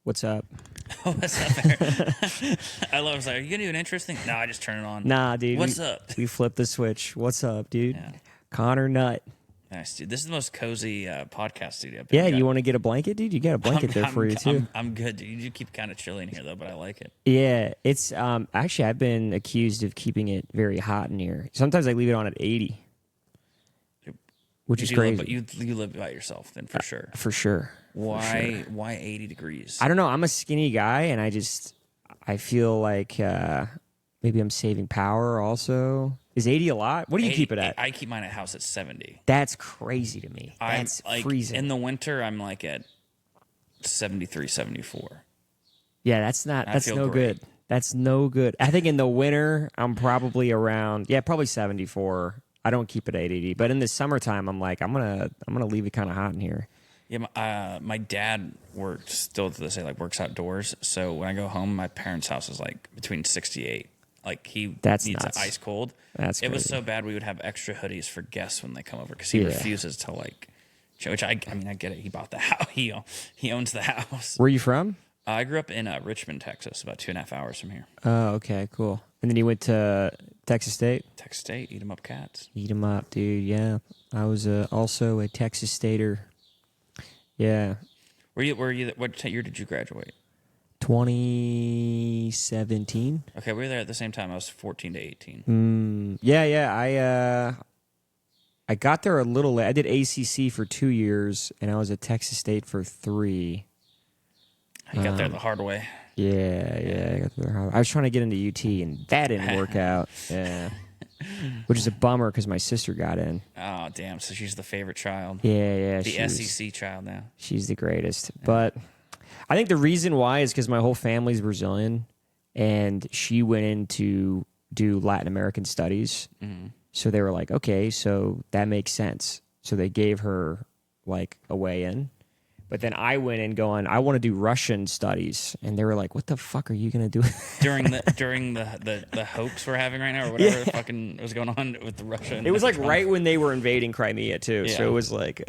What's up? What's up there? I love it. Like, are you going to do an interesting? No, I just turn it on. Nah, dude. What's up? We flipped the switch. What's up, dude? Yeah. Connor Nutt. Nice, dude. This is the most cozy podcast studio. Yeah, you want to get a blanket, dude? You got a blanket there for you, too. I'm good, dude. You keep kind of chilly in here, though, but I like it. Yeah, it's actually, I've been accused of keeping it very hot in here. Sometimes I leave it on at 80, which is crazy. But you live by yourself, then, for sure. For sure. Why 80 degrees? I don't know. I'm a skinny guy, and I feel like maybe I'm saving power also. Is 80 a lot? What do you keep it at? I keep mine at house at 70. That's crazy to me. That's freezing. In the winter, I'm like at 73, 74. Yeah, that's no great. good. That's no good. I think in the winter, I'm probably around, probably 74. I don't keep it at 80. But in the summertime, I'm like, I'm gonna leave it kind of hot in here. Yeah, my dad works still to this day, like works outdoors. So when I go home, my parents' house is like between 68. Like That's needs nuts. it ice cold. That's it was crazy. so bad we would have extra hoodies for guests when they come over because he refuses to like. Which I mean I get it. He bought the house. He owns the house. Where are you from? I grew up in Richmond, Texas, about 2.5 hours from here. Oh, okay, cool. And then you went to Texas State? Texas State, eat 'em up cats. Eat 'em up, dude. Yeah, I was also a Texas Stater. Yeah. Were you? What year did you graduate? 2017. Okay, we were there at the same time. I was 14 to 18. Yeah. I got there a little late. I did ACC for 2 years, and I was at Texas State for 3. I got there the hard way. Yeah. I got there. I was trying to get into UT, and that didn't work out. Yeah. Which is a bummer because my sister got in. Oh, damn. So she's the favorite child. Yeah. The SEC child now. She's the greatest. Yeah. But I think the reason why is because my whole family's Brazilian, and she went in to do Latin American studies. Mm-hmm. So they were like, okay, so that makes sense. So they gave her like a way in. But then I went in going, I want to do Russian studies, and they were like, "What the fuck are you gonna do?" during the hoax we're having right now, or whatever fucking was going on with the Russian. It was like right when they were invading Crimea too. Yeah. So it was like, you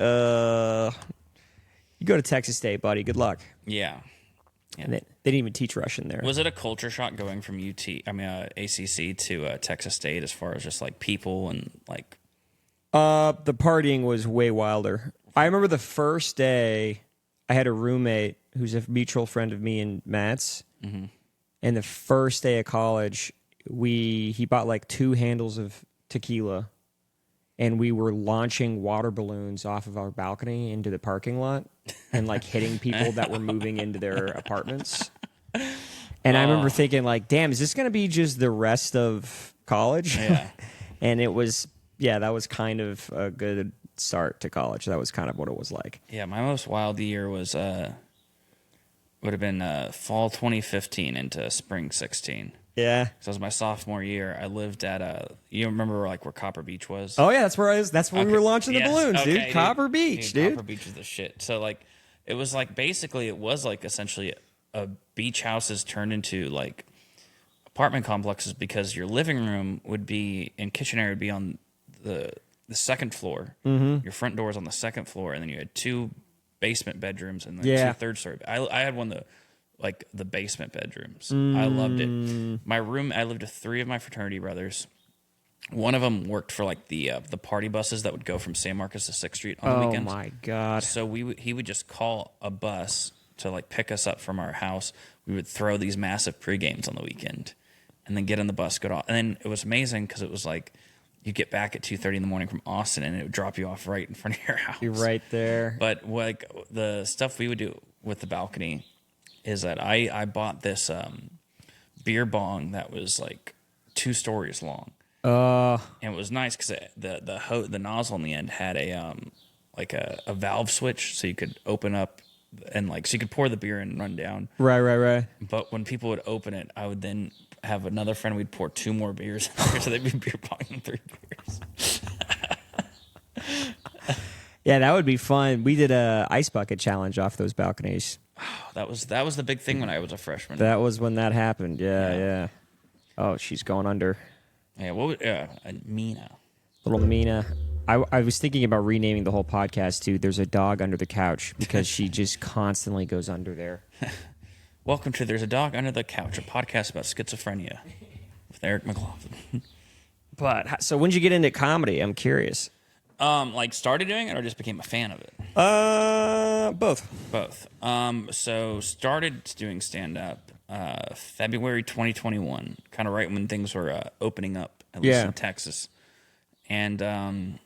go to Texas State, buddy. Good luck. Yeah. And they didn't even teach Russian there. Was it a culture shock going from ACC to Texas State as far as just like people and like? The partying was way wilder. I remember the first day. I had a roommate who's a mutual friend of me and Matt's. Mm-hmm. And the first day of college, he bought like 2 handles of tequila, and we were launching water balloons off of our balcony into the parking lot and like hitting people that were moving into their apartments. And I remember thinking like, damn, is this going to be just the rest of college? Yeah. And it was, that was kind of a good start to college. That was kind of what it was like. Yeah, my most wild year was would have been fall 2015 into spring 16. Yeah, so it was my sophomore year. I lived at you remember like where Copper Beach was? Oh yeah, that's where I was. That's where we were launching the balloons, dude. Copper Beach, dude. Copper Beach is the shit. So like, it was like basically it was like essentially a beach houses turned into like apartment complexes because your living room would be and kitchen area would be on the second floor. Mm-hmm. Your front door is on the second floor, and then you had 2 basement bedrooms and then 2 third story. I had one of the basement bedrooms. I loved it. My room, I lived with 3 of my fraternity brothers. One of them worked for like the party buses that would go from San Marcos to 6th Street on the weekends. Oh my god! So he would just call a bus to like pick us up from our house. We would throw these massive pre-games on the weekend, and then get in the bus, go off. And then it was amazing because it was like. You get back at 2:30 in the morning from Austin, and it would drop you off right in front of your house. You're right there. But like the stuff we would do with the balcony is that I bought this beer bong that was like 2 stories long. And it was nice because the nozzle in the end had a valve switch, so you could open up and like so you could pour the beer in and run down. Right. But when people would open it, I would then have another friend. We'd pour 2 more beers in there, so they'd be beer bonging 3 beers. Yeah, that would be fun. We did a ice bucket challenge off those balconies. That was the big thing when I was a freshman. That was when that happened. Yeah. Oh, she's going under. Yeah, Mina. Little Mina. I was thinking about renaming the whole podcast to "There's a Dog Under the Couch" because she just constantly goes under there. Welcome to There's a Dog Under the Couch, a podcast about schizophrenia with Eric Mclaughlin. But so when did you get into comedy? I'm curious. Like started doing it or just became a fan of it? Both. Both. So started doing stand-up February 2021, kind of right when things were opening up, at least in Texas. And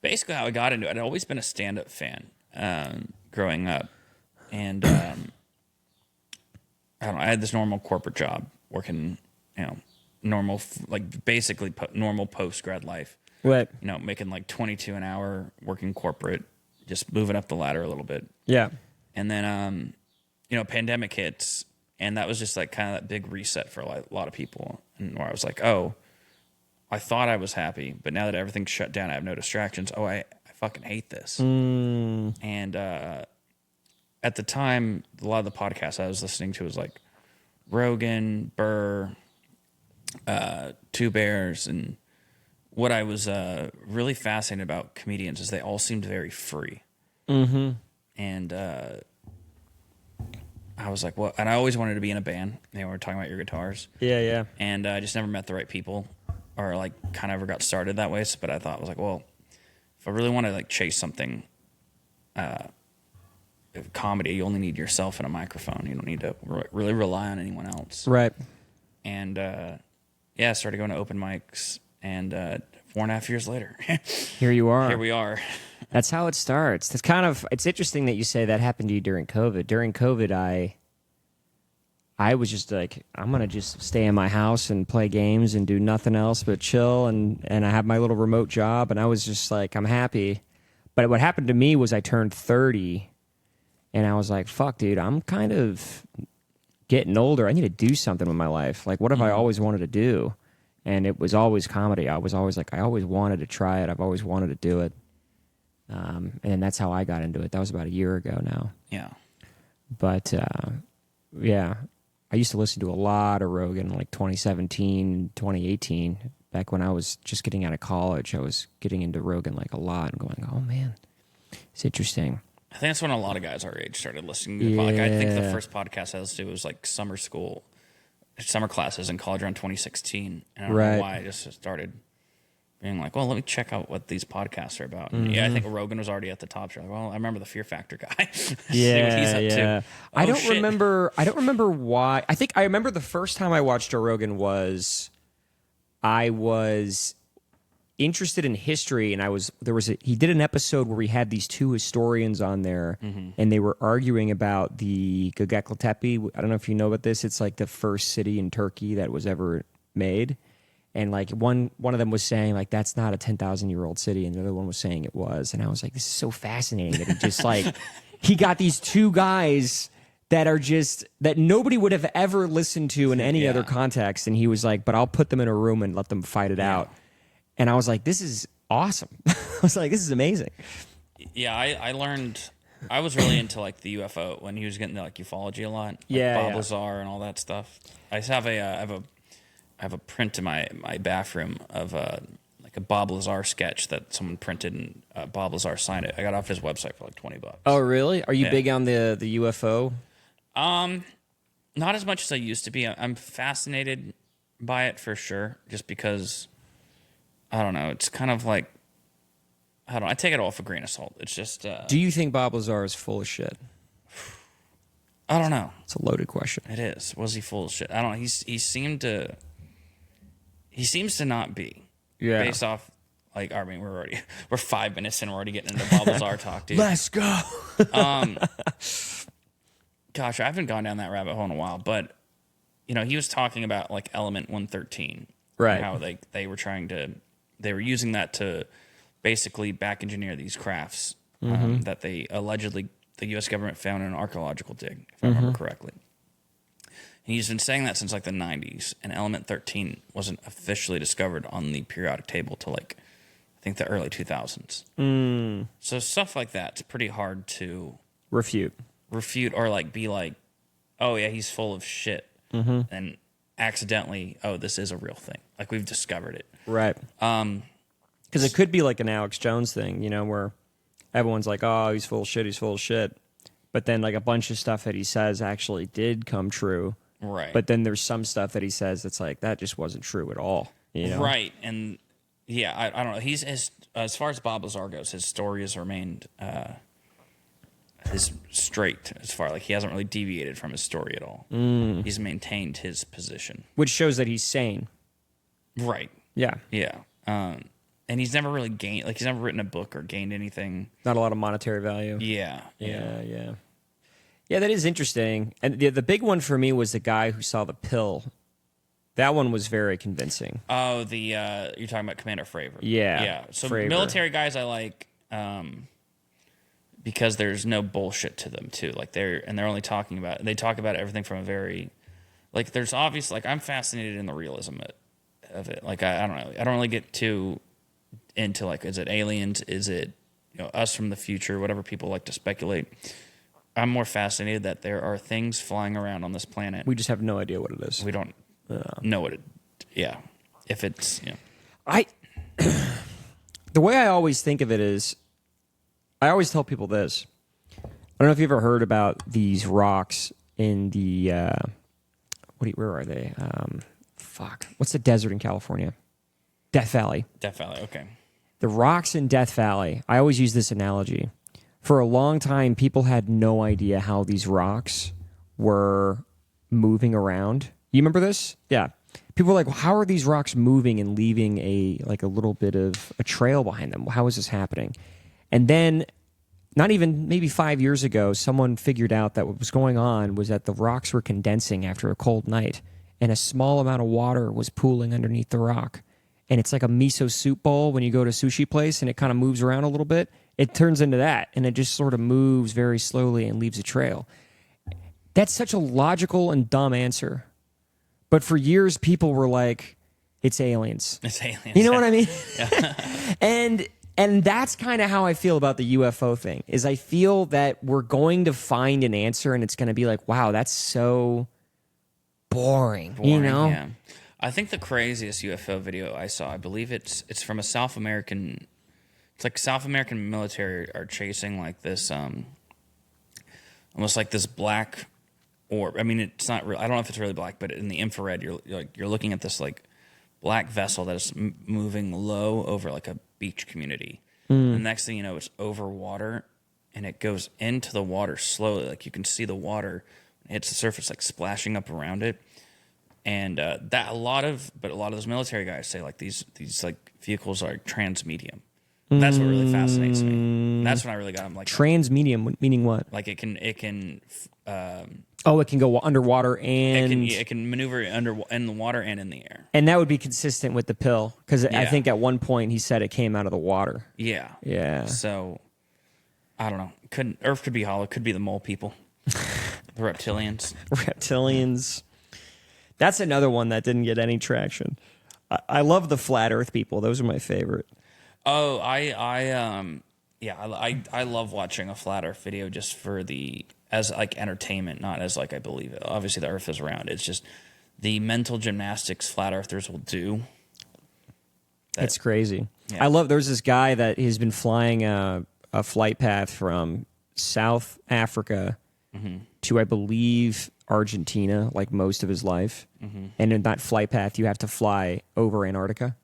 basically how I got into it, I'd always been a stand-up fan growing up. And I don't know, I had this normal corporate job working, normal, like basically normal post-grad life. What? Making like 22 an hour, working corporate, just moving up the ladder a little bit. Yeah. And then, pandemic hits, and that was just like kind of that big reset for a lot of people. And where I was like, oh, I thought I was happy, but now that everything's shut down, I have no distractions. Oh, I fucking hate this. And at the time, a lot of the podcasts I was listening to was like Rogan, Burr, Two Bears, and what I was really fascinated about comedians is they all seemed very free. Mm-hmm. And I was like, well, and I always wanted to be in a band. We were talking about your guitars. Yeah, yeah. And I just never met the right people or like kind of ever got started that way. So, but I thought, I was like, well, if I really want to like chase something, comedy, you only need yourself and a microphone. You don't need to really rely on anyone else. Right. And I started going to open mics. And 4.5 years later, Here you are. Here we are. That's how it starts. It's interesting that you say that happened to you during COVID. During COVID, I was just like, I'm going to just stay in my house and play games and do nothing else but chill. And I have my little remote job. And I was just like, I'm happy. But what happened to me was I turned 30 and I was like, fuck, dude, I'm kind of getting older. I need to do something with my life. Like, what have I always wanted to do? And it was always comedy. I was always like, I always wanted to try it. I've always wanted to do it. And that's how I got into it. That was about a year ago now. Yeah. But, I used to listen to a lot of Rogan, like 2017, 2018. Back when I was just getting out of college, I was getting into Rogan like a lot and going, oh, man, it's interesting. I think that's when a lot of guys our age started listening to podcasts. I think the first podcast I listened to was like summer classes in college around 2016. And I don't know why I just started being like, well, let me check out what these podcasts are about. And I think Rogan was already at the top. So like, well, I remember the Fear Factor guy. See what he's up to. I don't remember why. I think I remember the first time I watched Joe Rogan was I was interested in history, and he did an episode where he had these two historians on there, and they were arguing about the Göbekli Tepe. I don't know if you know about this. It's like the first city in Turkey that was ever made, and like one of them was saying like that's not a 10,000-year-old city, and the other one was saying it was, and I was like, this is so fascinating that he just like he got these two guys that are just that nobody would have ever listened to in any other context, and he was like, but I'll put them in a room and let them fight it out. And I was like, this is awesome. I was like, this is amazing. Yeah, I learned, I was really into like the UFO when he was getting into like ufology a lot. Like Bob Lazar and all that stuff. I just have I have a print in my bathroom of like a Bob Lazar sketch that someone printed and Bob Lazar signed it. I got off his website for like $20. Oh, really? Are you big on the UFO? Not as much as I used to be. I'm fascinated by it for sure, just because I don't know. It's kind of like, I take it all with a grain of salt. It's just. Do you think Bob Lazar is full of shit? I don't know. It's a loaded question. It is. Was he full of shit? I don't know. He seemed to. He seems to not be. Yeah. Based off, like, I mean, we're 5 minutes in, we're already getting into Bob Lazar talk, dude. Let's go. Gosh, I haven't gone down that rabbit hole in a while, but he was talking about like Element 113, right? How they were trying to. They were using that to basically back engineer these crafts that they allegedly, the U.S. government found in an archaeological dig, if I remember correctly. And he's been saying that since like the 90s, and Element 13 wasn't officially discovered on the periodic table till like, I think the early 2000s. So stuff like that's pretty hard to refute or like be like, oh yeah, he's full of shit. And accidentally, oh, this is a real thing. Like we've discovered it. Right. Because it could be like an Alex Jones thing, where everyone's like, oh, he's full of shit. but then like a bunch of stuff that he says actually did come true. Right. But then there's some stuff that he says that's like that just wasn't true at all. You know? Right. And yeah, I don't know. He's as far as Bob Lazar goes, his story has remained his straight as far like he hasn't really deviated from his story at all. He's maintained his position, Which shows that he's sane. right? Yeah. Yeah. And he's never really gained like he's never written a book or gained anything. Not a lot of monetary value. Yeah. Yeah. Yeah, that is interesting. And the big one for me was the guy who saw the pill. That one was very convincing. Oh, you're talking about Commander Fravor. Yeah. So Fravor. military guys I like because there's no bullshit to them too. Like they're only talking about they talk about everything from a very like there's obvious like I'm fascinated in the realism of it. Like I don't know. I don't really get too into like is it aliens? Is it us from the future? Whatever people like to speculate. I'm more fascinated that there are things flying around on this planet. We just have no idea what it is. We don't know what it. Yeah, if it's The way I always think of it is, I always tell people this. I don't know if you ever heard about these rocks in the where are they? What's the desert in California? Death Valley. Death Valley. Okay. The rocks in Death Valley. I always use this analogy. For a long time, people had no idea how these rocks were moving around. You remember this? Yeah. People were like, well, how are these rocks moving and leaving a little bit of a trail behind them? How is this happening? And then, not even maybe 5 years ago, someone figured out that what was going on was that the rocks were condensing after a cold night, and a small amount of water was pooling underneath the rock. And it's like a miso soup bowl when you go to a sushi place and it kind of moves around a little bit. It turns into that, and it just sort of moves very slowly and leaves a trail. That's such a logical and dumb answer. But for years, people were like, it's aliens. It's aliens. You know what I mean? Yeah. And that's kind of how I feel about the UFO thing, is I feel that we're going to find an answer, and it's going to be like, wow, that's so boring, you know? Yeah. I think the craziest UFO video I saw, I believe it's from a South American... It's like South American military are chasing like this, almost like this black orb. I mean, it's not real. I don't know if it's really black, but in the infrared, you're looking at this like black vessel that is moving low over like a beach community. The next thing you know, it's over water, and it goes into the water slowly. Like you can see the water hits the surface, like splashing up around it. And a lot of those military guys say like these like vehicles are transmedium. That's what really fascinates me. That's when I really got him like Transmedium, meaning what? Like it can it can go underwater and it can maneuver in the water and in the air. And that would be consistent with the pill, because I think at one point he said it came out of the water. Yeah. So I don't know. Earth could be hollow. Could be the mole people, the reptilians. That's another one that didn't get any traction. I love the flat Earth people. Those are my favorite. Oh, I love watching a flat Earth video just as like entertainment, not as like I believe it. Obviously, the Earth is round. It's just the mental gymnastics flat Earthers will do. It's crazy. Yeah. There's this guy that has been flying a flight path from South Africa to, I believe, Argentina, like most of his life. And in that flight path, you have to fly over Antarctica.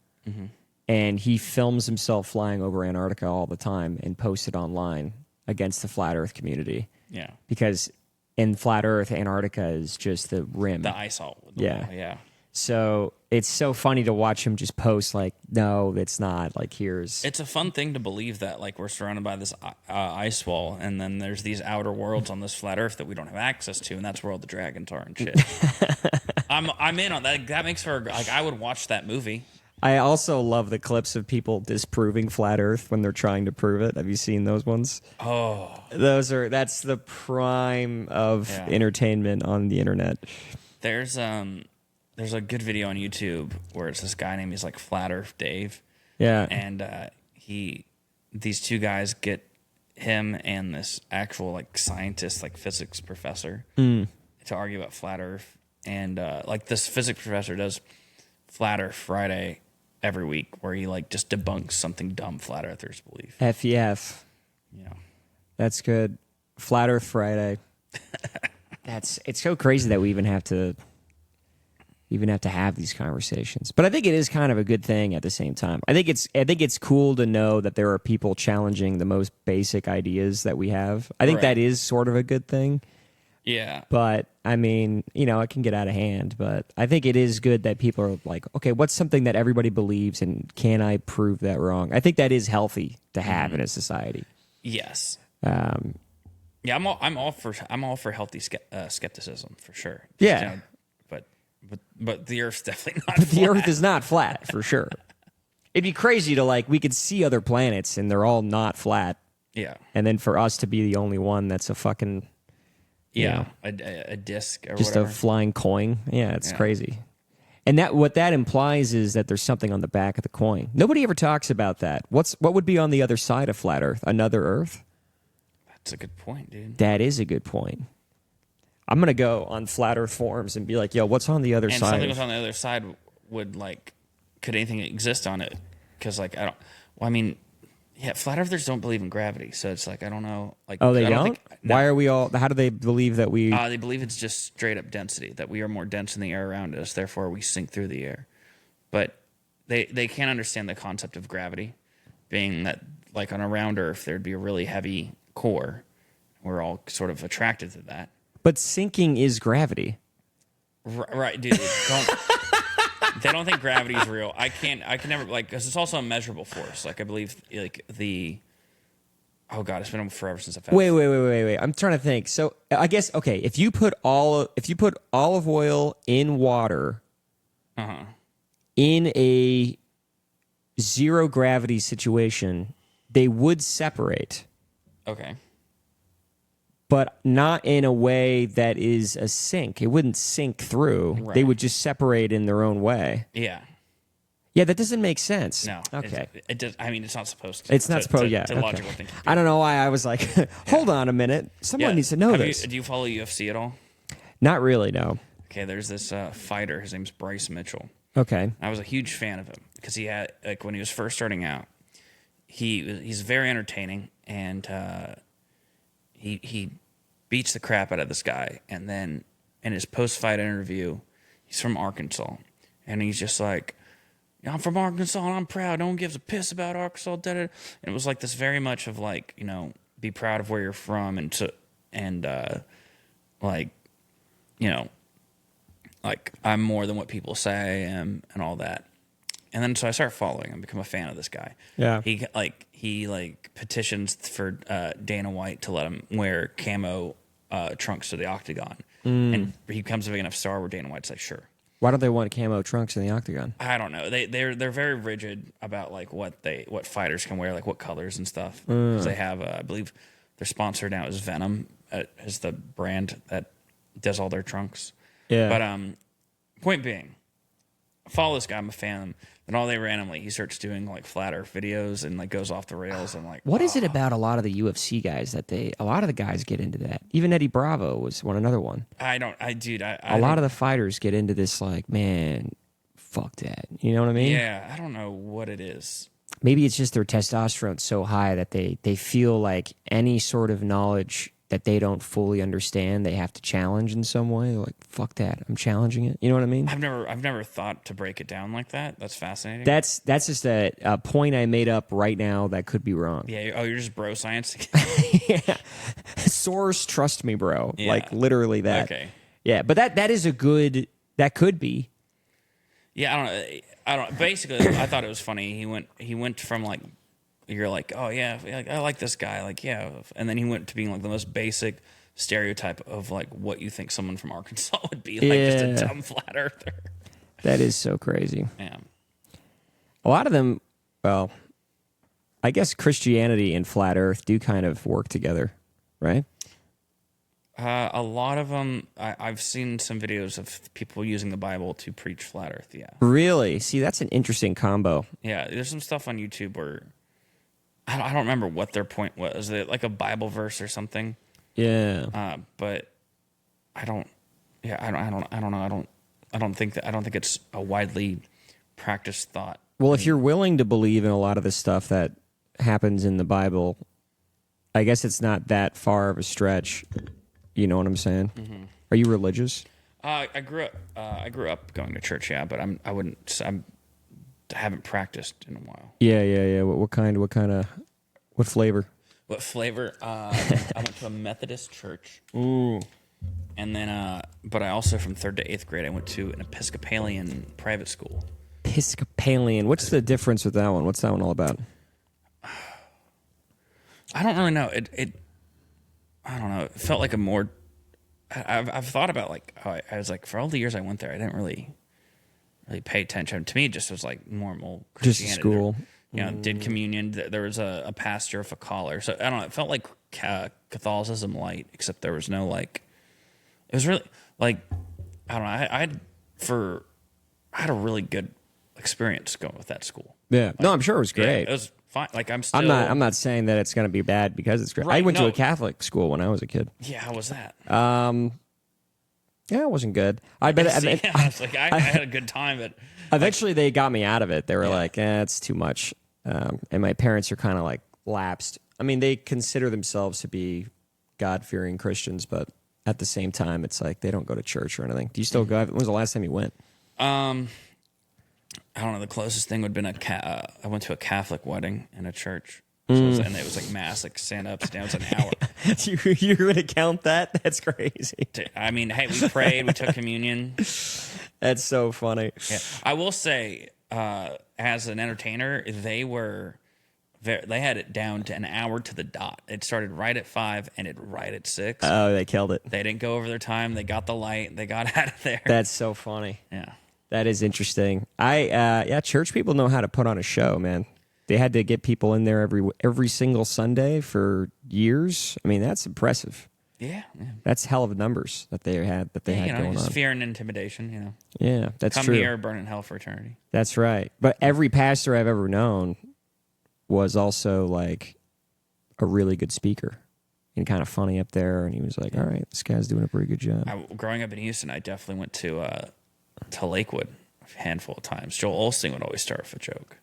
And he films himself flying over Antarctica all the time and posts it online against the flat Earth community. Yeah. Because in flat Earth, Antarctica is just the rim. The ice all. Yeah. So it's so funny to watch him just post like, no, it's not. Like, here's... It's a fun thing to believe that like we're surrounded by this ice wall, and then there's these outer worlds on this flat Earth that we don't have access to, and that's where all the dragons are and shit. I'm in on that. That makes for like I would watch that movie. I also love the clips of people disproving flat Earth when they're trying to prove it. Have you seen those ones? Oh, that's the prime of entertainment on the internet. There's a good video on YouTube where it's this guy named, he's like Flat Earth Dave. Yeah. And these two guys get him and this actual like scientist, like physics professor, to argue about flat Earth. And like this physics professor does Flat Earth Friday every week, where he like just debunks something dumb flat earthers believe. FEF. Yeah. That's good. Flat Earth Friday. It's so crazy that we even have to have these conversations. But I think it is kind of a good thing at the same time. I think it's cool to know that there are people challenging the most basic ideas that we have. I think that is sort of a good thing. Yeah. But I mean, it can get out of hand, but I think it is good that people are like, okay, what's something that everybody believes and can I prove that wrong? I think that is healthy to have in a society. Yes. Yeah, I'm all for healthy skepticism for sure. Yeah. But the Earth's definitely not. But flat. the Earth is not flat for sure. It'd be crazy to we could see other planets and they're all not flat. Yeah. And then for us to be the only one that's a fucking a disc or just whatever. a flying coin. Yeah, it's crazy. And what that implies is that there's something on the back of the coin. Nobody ever talks about that. What would be on the other side of flat Earth? Another Earth? That's a good point, dude. That is a good point. I'm going to go on flat Earth forums and be like, yo, what's on the other And side? something was on the other side would could anything exist on it? Because flat earthers don't believe in gravity, so it's I don't know. Oh, they I don't? think, no. Why are we all? How do they believe that we? They believe it's just straight up density, that we are more dense than the air around us, therefore we sink through the air. But they can't understand the concept of gravity, being that on a round Earth there'd be a really heavy core. We're all sort of attracted to that. But sinking is gravity. Right, dude. They don't think gravity is real. I can never because it's also a measurable force. I believe oh god, it's been forever since I've had. Wait. I'm trying to think. So I guess if you put olive oil in water, in a zero gravity situation, they would separate. Okay. But not in a way that is a sink. It wouldn't sink through. Right. They would just separate in their own way. Yeah. Yeah, that doesn't make sense. No. Okay. It does. I mean, it's not supposed to. It's not supposed. To Okay. logical thinking. I don't know why I was like, hold on a minute. Someone needs to know this. Do you follow UFC at all? Not really. No. Okay. There's this fighter. His name's Bryce Mitchell. Okay. I was a huge fan of him because he had when he was first starting out, he's very entertaining and he beats the crap out of this guy, and then in his post-fight interview, he's from Arkansas, and he's just like, I'm from Arkansas and I'm proud. No one gives a piss about Arkansas. And it was this very much of be proud of where you're from I'm more than what people say I am and all that. And then so I start following him, become a fan of this guy. Yeah. He petitions for Dana White to let him wear camo trunks to the octagon. And he becomes a big enough star where Dana White's like, sure. Why don't they want camo trunks in the octagon? I don't know. They're very rigid about what fighters can wear, what colors and stuff. 'Cause they have I believe their sponsor now is Venom, is the brand that does all their trunks. Yeah. But point being, I follow this guy. I'm a fan of him. And all day randomly, he starts doing flat Earth videos and goes off the rails. And what is it about a lot of the UFC guys that a lot of the guys get into that? Even Eddie Bravo was another one. A lot of the fighters get into this man, fuck that. You know what I mean? Yeah, I don't know what it is. Maybe it's just their testosterone's so high that they feel like any sort of knowledge that they don't fully understand, they have to challenge in some way. They're like, fuck that, I'm challenging it. You know what I mean? I've never thought to break it down like that. That's fascinating. That's just a point I made up right now that could be wrong. Yeah. You're just bro science. Yeah. Source, trust me, bro. Yeah. Literally that. Okay. Yeah, but that is a good. That could be. Yeah, I don't. Basically, I thought it was funny. He went from you're oh yeah, I like this guy, yeah, and then he went to being the most basic stereotype of what you think someone from Arkansas would be, just a dumb flat earther. That is so crazy. Yeah. A lot of them, well, I guess Christianity and flat Earth do kind of work together, right? A lot of them, I've seen some videos of people using the Bible to preach flat Earth. Yeah. Really? See, that's an interesting combo. Yeah, there's some stuff on YouTube where I don't remember what their point was. Is it a Bible verse or something? Yeah. But I don't. Yeah, I don't know. I don't think it's a widely practiced thought. Well, if you're willing to believe in a lot of the stuff that happens in the Bible, I guess it's not that far of a stretch. You know what I'm saying? Mm-hmm. Are you religious? I grew up going to church, yeah, but I haven't practiced in a while. Yeah. What flavor? What flavor? I went to a Methodist church. Ooh. And then, but I also, from 3rd to 8th grade, I went to an Episcopalian private school. Episcopalian. What's the difference with that one? What's that one all about? I don't really know. I don't know. It felt like a more. I've thought about like how I was like, for all the years I went there, I didn't really pay attention. To me, it just was like normal Christianity. Just school. Did communion. There was a pastor with a collar. So I don't know. It felt like Catholicism light, except there was no like. It was really like, I don't know. I had a really good experience going with that school. Yeah. Like, no, I'm sure it was great. Yeah, it was fine. Like I'm not saying that it's going to be bad because it's great. Right, I went to a Catholic school when I was a kid. Yeah, how was that? Yeah, it wasn't good. I bet. I had a good time, but eventually they got me out of it. They were like, it's too much. And my parents are kind of like lapsed. I mean, they consider themselves to be God-fearing Christians, but at the same time, it's like they don't go to church or anything. Do you still go? When was the last time you went? I don't know. The closest thing would have been I went to a Catholic wedding in a church. So and it was like mass, like stand ups, downs, an hour. You're going to count that? That's crazy. I mean, hey, we prayed, we took communion. That's so funny. Yeah, I will say, as an entertainer, they had it down to an hour to the dot. It started right at 5, ended right at 6. Oh, they killed it. They didn't go over their time. They got the light. They got out of there. That's so funny. Yeah, that is interesting. Church people know how to put on a show, man. They had to get people in there every single Sunday for years. I mean, that's impressive. Yeah. That's hell of numbers that they had going on. Fear and intimidation. Yeah, that's Come true. here, burn in hell for eternity. That's right. But every pastor I've ever known was also like a really good speaker and kind of funny up there. And he was like, all right, this guy's doing a pretty good job. Growing up in Houston, I definitely went to Lakewood a handful of times. Joel Osteen would always start with a joke.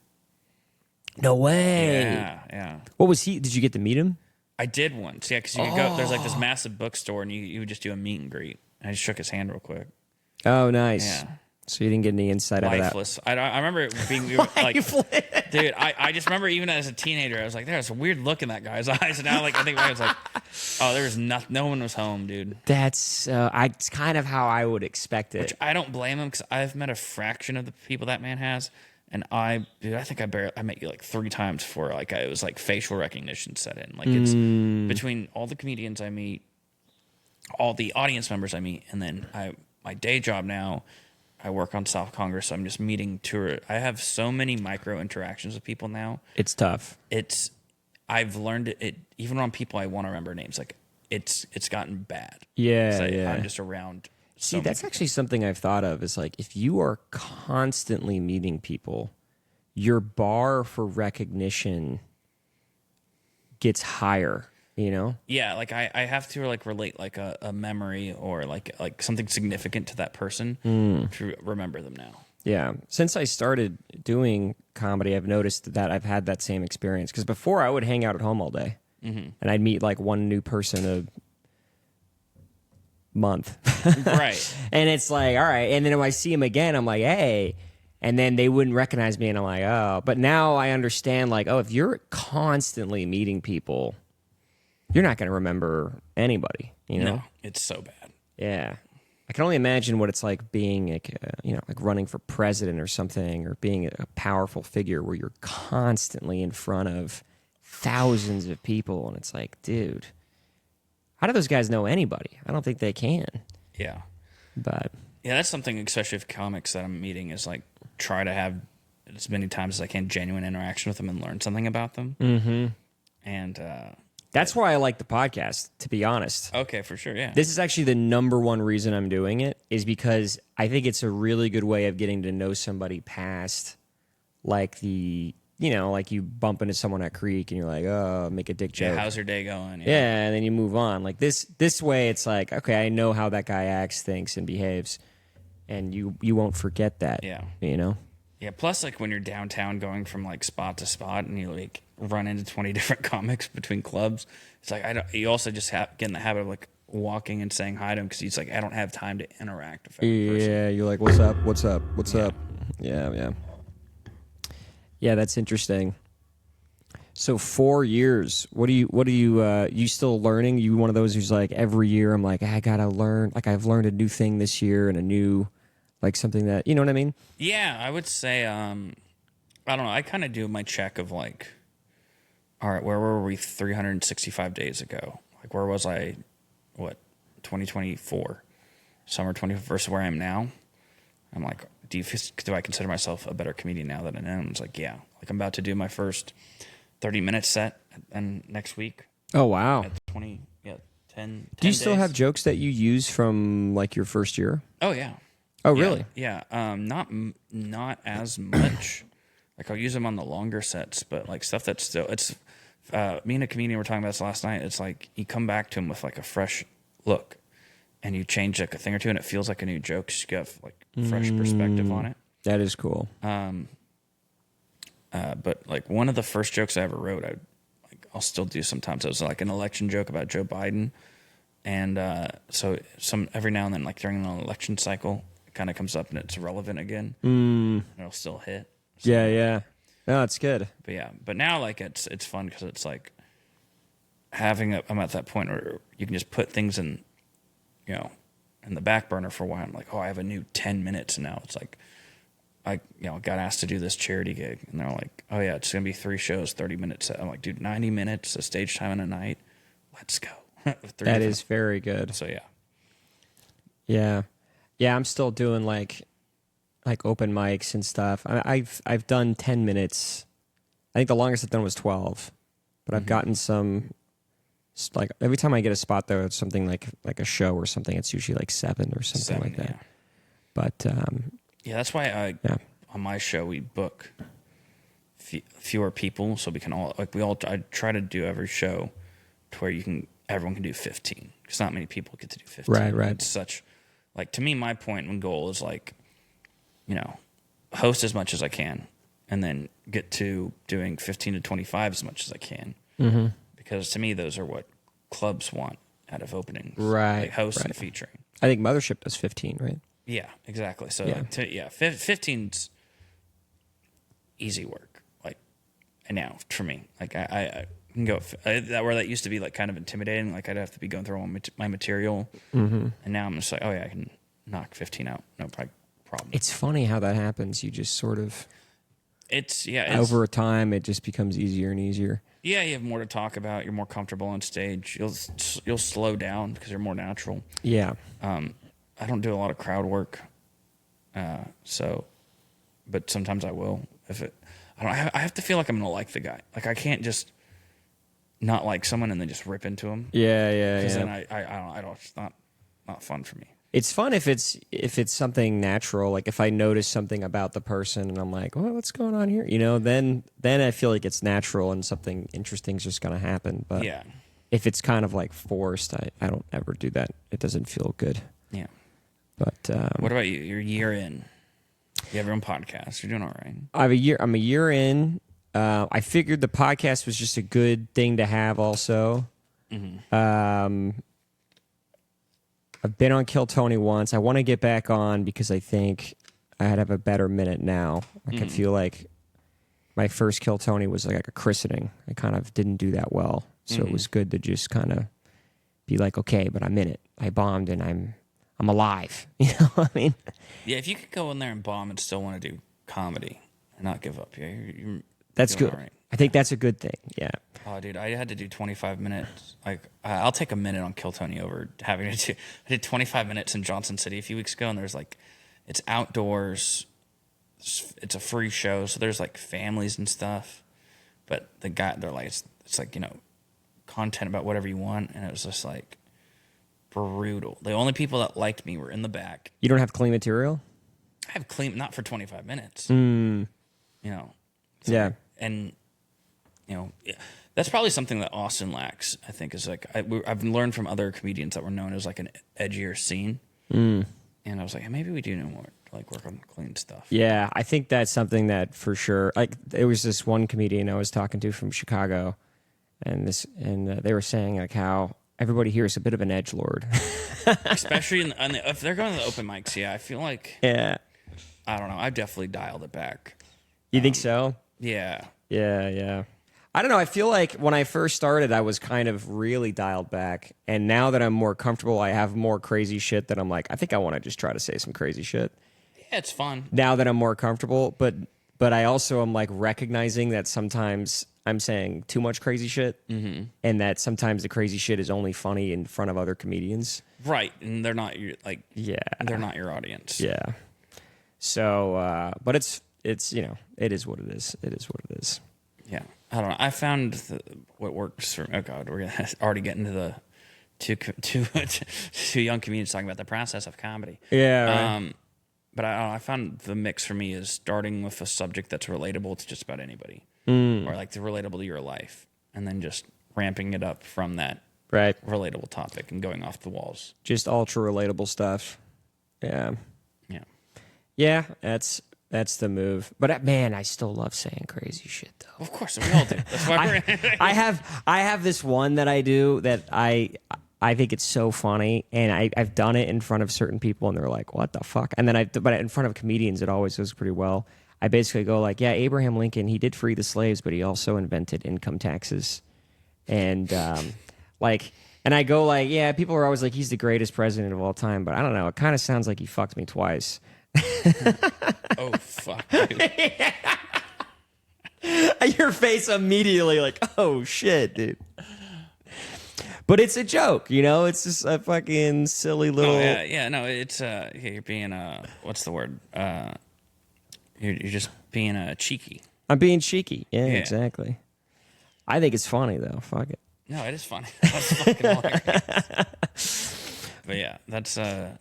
No way. Yeah. What was he? Did you get to meet him? I did once. Yeah, because you could go. There's like this massive bookstore, and you would just do a meet and greet. I just shook his hand real quick. Oh, nice. Yeah. So you didn't get any insight out of that? Lifeless. I remember it being like, dude. I just remember even as a teenager, I was like, there's a weird look in that guy's eyes. And now, like, I think I was like, oh, there was no one was home, dude. That's it's kind of how I would expect it. Which I don't blame him because I've met a fraction of the people that man has. And I think I met you like 3 times before like it was like facial recognition set in. Like it's between all the comedians I meet, all the audience members I meet, and then my day job now, I work on South Congress. So I'm just meeting I have so many micro interactions with people now. It's tough. I've learned it even on people I want to remember names. Like it's gotten bad. Yeah, I'm just around. See, that's actually something I've thought of is like if you are constantly meeting people, your bar for recognition gets higher, you know? Yeah, like I have to like relate like a memory or like something significant to that person to remember them now. Yeah. Since I started doing comedy, I've noticed that I've had that same experience. Because before I would hang out at home all day and I'd meet like one new person a month. Right. And it's like, all right. And then when I see him again, I'm like, hey. And then they wouldn't recognize me. And I'm like, oh. But now I understand, like, oh, if you're constantly meeting people, you're not going to remember anybody, you know? No, it's so bad. Yeah. I can only imagine what it's like being, like, like running for president or something, or being a powerful figure where you're constantly in front of thousands of people. And it's like, dude, how do those guys know anybody? I don't think they can. Yeah. But yeah, that's something, especially with comics that I'm meeting, is like try to have as many times as I can genuine interaction with them and learn something about them. Mm-hmm. And that's why I like the podcast, to be honest. Okay, for sure, yeah. This is actually the number one reason I'm doing it, is because I think it's a really good way of getting to know somebody past, like like you bump into someone at Creek and you're like, oh, make a dick joke. Yeah, how's your day going? Yeah, and then you move on. Like this way, it's like, okay, I know how that guy acts, thinks, and behaves, and you won't forget that. Yeah. You know? Yeah, plus like when you're downtown going from like spot to spot and you like run into 20 different comics between clubs, it's like you also just get in the habit of like walking and saying hi to them because he's like, I don't have time to interact with every person. Yeah, you're like, what's up? What's up? What's Yeah. up? Yeah, yeah. Yeah, that's interesting. So 4 years. What do you still learning? You one of those who's like every year I'm like, I gotta learn, like I've learned a new thing this year and a new, like something that, you know what I mean? Yeah, I would say, I don't know. I kind of do my check of like, all right, where were we 365 days ago? Like, where was I, 2024, summer 20 versus where I am now? I'm like, do I consider myself a better comedian now that I am? It's like, yeah. Like, I'm about to do my first 30-minute set and next week. Oh, wow. At 10 Do you still days. have jokes that you use from like your first year? Oh, yeah. Oh, really? Yeah. Not as much. Like I'll use them on the longer sets, but like stuff that's still me and a comedian were talking about this last night. It's like you come back to them with like a fresh look, and you change like a thing or two, and it feels like a new joke. 'Cause you have like fresh perspective on it. That is cool. But like one of the first jokes I ever wrote, I'll still do sometimes. It was like an election joke about Joe Biden, and so every now and then, like during an election cycle, it kind of comes up and it's relevant again. And it'll still hit. So, Yeah. No, it's good. but now like it's fun because it's like I'm at that point where you can just put things in the back burner for a while. I'm like, oh, I have a new 10 minutes, and now it's like I got asked to do this charity gig, and they're like, oh yeah, it's gonna be 3 shows, 30 minutes. I'm like, dude, 90 minutes, a stage time in a night, let's go. That is very good. So Yeah. I'm still doing like open mics and stuff. I've done 10 minutes. I think the longest I've done was 12, but I've gotten some. Like every time I get a spot though, it's something like a show or something. It's usually like 7 or something like that. Yeah. But That's why on my show we book fewer people so we can I try to do every show to where everyone can do 15 because not many people get to do 15. Right. It's such like to me my point and goal is like host as much as I can and then get to doing 15 to 25 as much as I can. Mm-hmm. Because to me, those are what clubs want out of openings. Right. Like host and featuring. I think Mothership does 15, right? Yeah, exactly. So, Yeah. 15's easy work. Like, and now for me, like I can go where that used to be like kind of intimidating. Like I'd have to be going through all my material, and now I'm just like, oh yeah, I can knock 15 out, no problem. It's funny how that happens. You just sort of it's over time, it just becomes easier and easier. Yeah, you have more to talk about. You're more comfortable on stage. You'll slow down because you're more natural. Yeah. I don't do a lot of crowd work, but sometimes I will. I have to feel like I'm gonna like the guy. Like I can't just not like someone and then just rip into him. Yeah. Because then I don't. It's not fun for me. It's fun if it's something natural. Like if I notice something about the person and I'm like, well, what's going on here? Then I feel like it's natural and something interesting is just going to happen. But Yeah. if it's kind of like forced, I don't ever do that. It doesn't feel good. Yeah. But What about you? You're a year in. You have your own podcast. You're doing all right. I'm a year in. I figured the podcast was just a good thing to have also. Mm-hmm. I've been on Kill Tony once. I want to get back on because I think I'd have a better minute now. Like I feel like my first Kill Tony was like a christening. I kind of didn't do that well. So it was good to just kind of be like, okay, but I'm in it. I bombed and I'm alive. You know what I mean? Yeah, if you could go in there and bomb and still want to do comedy and not give up, That's doing good. all right. I think that's a good thing. Yeah. Oh, dude, I had to do 25 minutes. Like, I'll take a minute on Kill Tony over having to do. I did 25 minutes in Johnson City a few weeks ago, and there's like, it's outdoors. It's a free show, so there's like families and stuff. But they're like, it's like, content about whatever you want, and it was just like brutal. The only people that liked me were in the back. You don't have clean material? I have clean, not for 25 minutes. Yeah. And that's probably something that Austin lacks. I think is like I've learned from other comedians that were known as like an edgier scene, and And I was like, hey, maybe we do know more, like work on clean stuff. Yeah, I think that's something that for sure. Like, there was this one comedian I was talking to from Chicago, and they were saying like how everybody here is a bit of an edgelord. Especially if they're going to the open mics. Yeah, I feel like Yeah, I don't know. I've definitely dialed it back. you think so? Yeah. Yeah. I don't know. I feel like when I first started, I was kind of really dialed back. And now that I'm more comfortable, I have more crazy shit that I'm like, I think I want to just try to say some crazy shit. Yeah, it's fun. Now that I'm more comfortable, but I also am like recognizing that sometimes I'm saying too much crazy shit, and that sometimes the crazy shit is only funny in front of other comedians. Right, and they're not your they're not your audience. Yeah. So, but it's it is what it is. It is what it is. Yeah, I don't know. I found what works for. Oh God, we're gonna already get into the two young comedians talking about the process of comedy. Yeah. Right. But I found the mix for me is starting with a subject that's relatable to just about anybody, or like relatable to your life, and then just ramping it up from that relatable topic and going off the walls. Just ultra relatable stuff. Yeah. Yeah. That's the move. But man, I still love saying crazy shit though. Of course, we all do. That's why I have this one that I do that I think it's so funny, and I've done it in front of certain people, and they're like, "What the fuck?" And then but in front of comedians, it always goes pretty well. I basically go like, "Yeah, Abraham Lincoln, he did free the slaves, but he also invented income taxes," and and I go like, "Yeah, people are always like, he's the greatest president of all time, but I don't know. It kind of sounds like he fucked me twice." Oh fuck! Dude. Your face immediately like, "Oh shit, dude." But it's a joke, It's just a fucking silly little. Oh, yeah. No, it's you're being what's the word? You're just being cheeky. I'm being cheeky. Yeah, exactly. I think it's funny though. Fuck it. No, it is funny. That's fucking hilarious. But yeah, that's I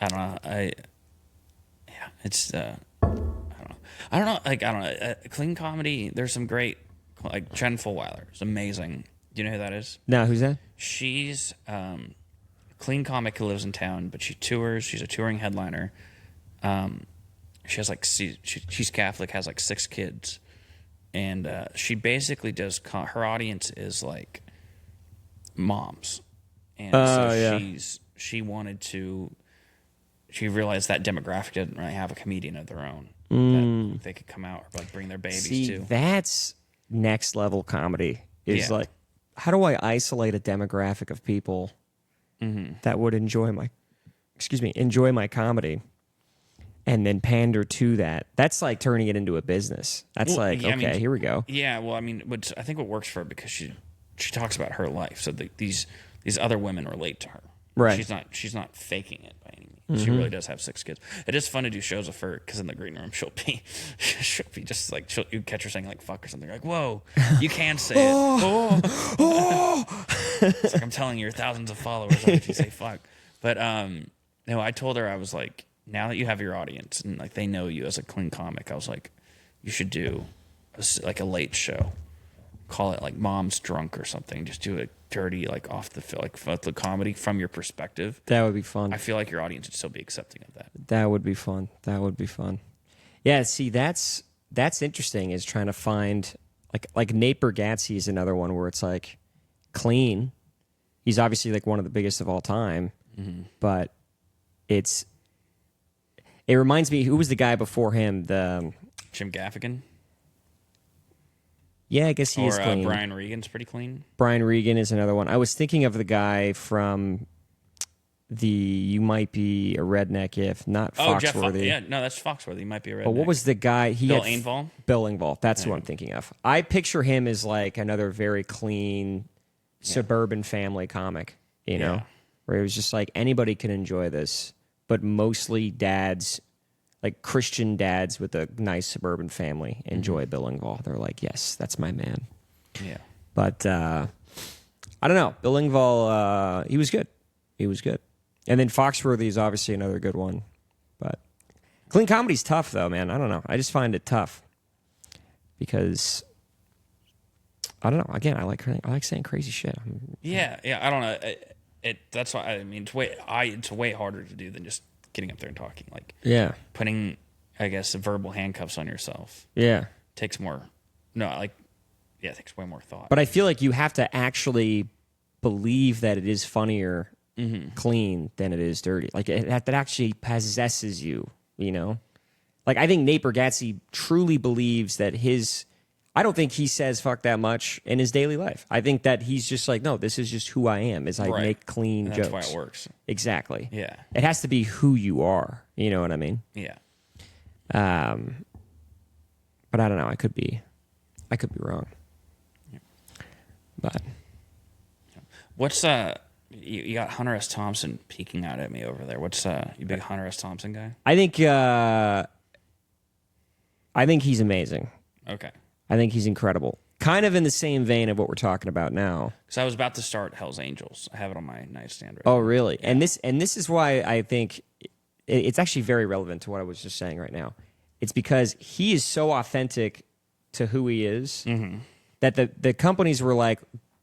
don't know. It's I don't know. Like I don't know. Clean comedy. There's some great like Jen Fulwiler. It's amazing. Do you know who that is? No, who's that? She's a clean comic who lives in town, but she tours. She's a touring headliner. She has like she's Catholic, has like 6 kids, and she basically does. Her audience is like moms, and she wanted to. She realized that demographic didn't really have a comedian of their own that they could come out or like bring their babies to. That's next level comedy. Is like, how do I isolate a demographic of people that would enjoy my comedy, and then pander to that? That's like turning it into a business. That's here we go. Yeah, well, I mean, I think what works for her because she talks about her life, so these other women relate to her. Right. She's not faking it by any means. She really does have 6 kids. It is fun to do shows with her because in the green room she'll be just like you catch her saying like fuck or something. Like, whoa, you can say it. It's like I'm telling you, your thousands of followers. Why did you say fuck? But no, I told her I was like, now that you have your audience and like they know you as a clean comic, I was like, you should do a late show. Call it like Mom's Drunk or something. Just do it dirty, like off the comedy from your perspective. That would be fun. I feel like your audience would still be accepting of that. That would be fun. Yeah, see, that's interesting. Is trying to find like Nate Bargatze is another one where it's like clean. He's obviously like one of the biggest of all time, but it reminds me, who was the guy before him? The Jim Gaffigan. Yeah, I guess he is clean. Brian Regan's pretty clean. Brian Regan is another one. I was thinking of the guy from the You Might Be a Redneck If, not Foxworthy. That's Foxworthy. He might be a redneck. But what was the guy? Bill Engvall? Bill Engvall. That's who I'm thinking of. I picture him as like another very clean suburban family comic, where it was just like anybody can enjoy this, but mostly dads, like Christian dads with a nice suburban family, enjoy Bill Engvall. They're like, yes, that's my man. Yeah. But I don't know. Bill Engvall, he was good. And then Foxworthy is obviously another good one. But clean comedy's tough, though, man. I don't know. I just find it tough because I don't know. Again, I like saying crazy shit. I don't know. That's why I mean it's way harder to do than just getting up there and talking. Like Yeah. putting, I guess, verbal handcuffs on yourself Yeah. takes more. No, like it takes way more thought. But I feel like you have to actually believe that it is funnier clean than it is dirty. Like that actually possesses you, you know? Like I think Nate Bargatze truly believes that I don't think he says fuck that much in his daily life. I think that he's just like, no, this is just who I am, is I Right. make clean And jokes. that's why it works. Exactly. Yeah. It has to be who you are. You know what I mean? Yeah. But I don't know. I could be wrong. But What's you got Hunter S. Thompson peeking out at me over there. What's you big Hunter S. Thompson guy? I think he's amazing. Okay. I think he's incredible. Kind of in the same vein of what we're talking about now. Because I was about to start Hell's Angels. I have it on my nightstand right Oh, now. really? Yeah. And this is why I think it's actually very relevant to what I was just saying right now. It's because he is so authentic to who he is that the companies were like,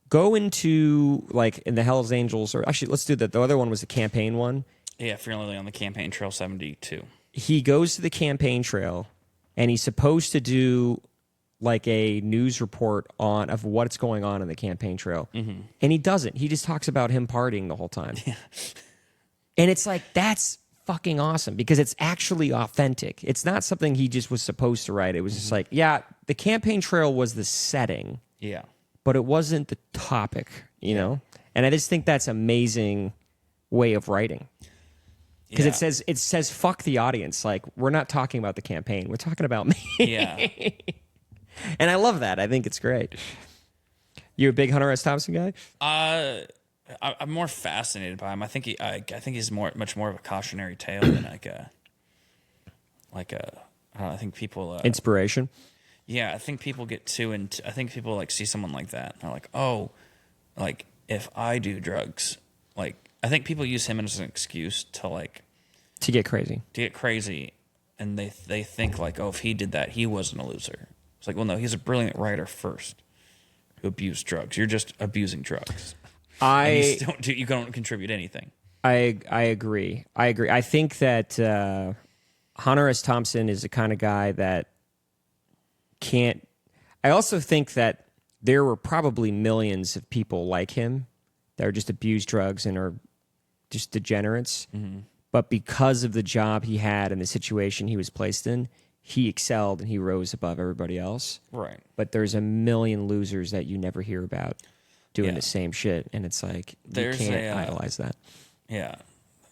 go into like in the Hell's Angels, or actually let's do that. The other one was the campaign one. Yeah, Fear and Loathing on the Campaign Trail 72. He goes to the campaign trail and he's supposed to do like a news report of what's going on in the campaign trail. And he doesn't. He just talks about him partying the whole time. Yeah. And it's like, that's fucking awesome because it's actually authentic. It's not something he just was supposed to write. It was just like, yeah, the campaign trail was the setting. Yeah. But it wasn't the topic, you know? And I just think that's amazing way of writing. Because it says fuck the audience. Like, we're not talking about the campaign. We're talking about me. Yeah. And I love that. I think it's great. You a big Hunter S. Thompson guy? I'm more fascinated by him. I think he's much more of a cautionary tale than I don't know, I think people Inspiration. Yeah, I think people get too into. I think people like see someone like that and they're like, oh, like if I do drugs, like I think people use him as an excuse to get crazy. And they think like, oh, if he did that, he wasn't a loser. It's like, well, no, he's a brilliant writer first who abused drugs. You're just abusing drugs. You don't contribute anything. I agree. I think that Hunter S. Thompson is the kind of guy that can't. I also think that there were probably millions of people like him that are just abuse drugs and are just degenerates. Mm-hmm. But because of the job he had and the situation he was placed in, he excelled and he rose above everybody else. Right. But there's a million losers that you never hear about doing the same shit, and it's like you can't idolize that. Yeah.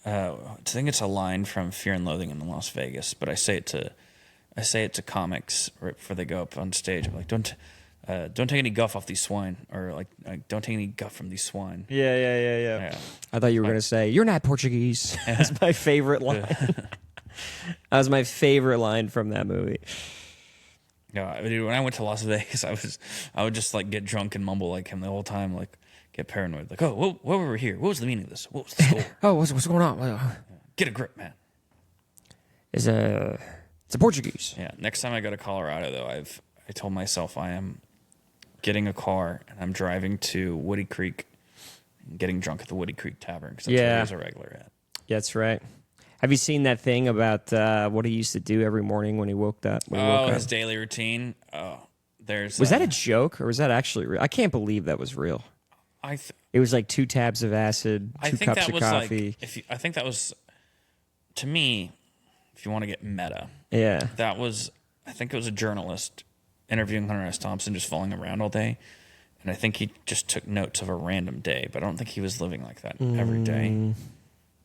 I think it's a line from Fear and Loathing in Las Vegas, but I say it to comics right before they go up on stage. I'm like, don't take any guff off these swine, or like don't take any guff from these swine. Yeah. I thought you were going to say, you're not Portuguese. That's my favorite line. That was my favorite line from that movie. Yeah, dude, when I went to Las Vegas, I would just like get drunk and mumble like him the whole time, like get paranoid, like, oh, what were we here? What was the meaning of this? What was the score? Oh, what's going on? Get a grip, man. It's a Portuguese. Yeah. Next time I go to Colorado, though, I told myself I am getting a car and I'm driving to Woody Creek and getting drunk at the Woody Creek Tavern because that's where he's a regular at. Yeah, that's right. Have you seen that thing about what he used to do every morning when he woke up? His daily routine. Oh, was that a joke or was that actually real? I can't believe that was real. It was like 2 tabs of acid, 2 cups of coffee. I think that was, to me, if you want to get meta. Yeah. I think it was a journalist interviewing Hunter S. Thompson just falling around all day. And I think he just took notes of a random day, but I don't think he was living like that every day.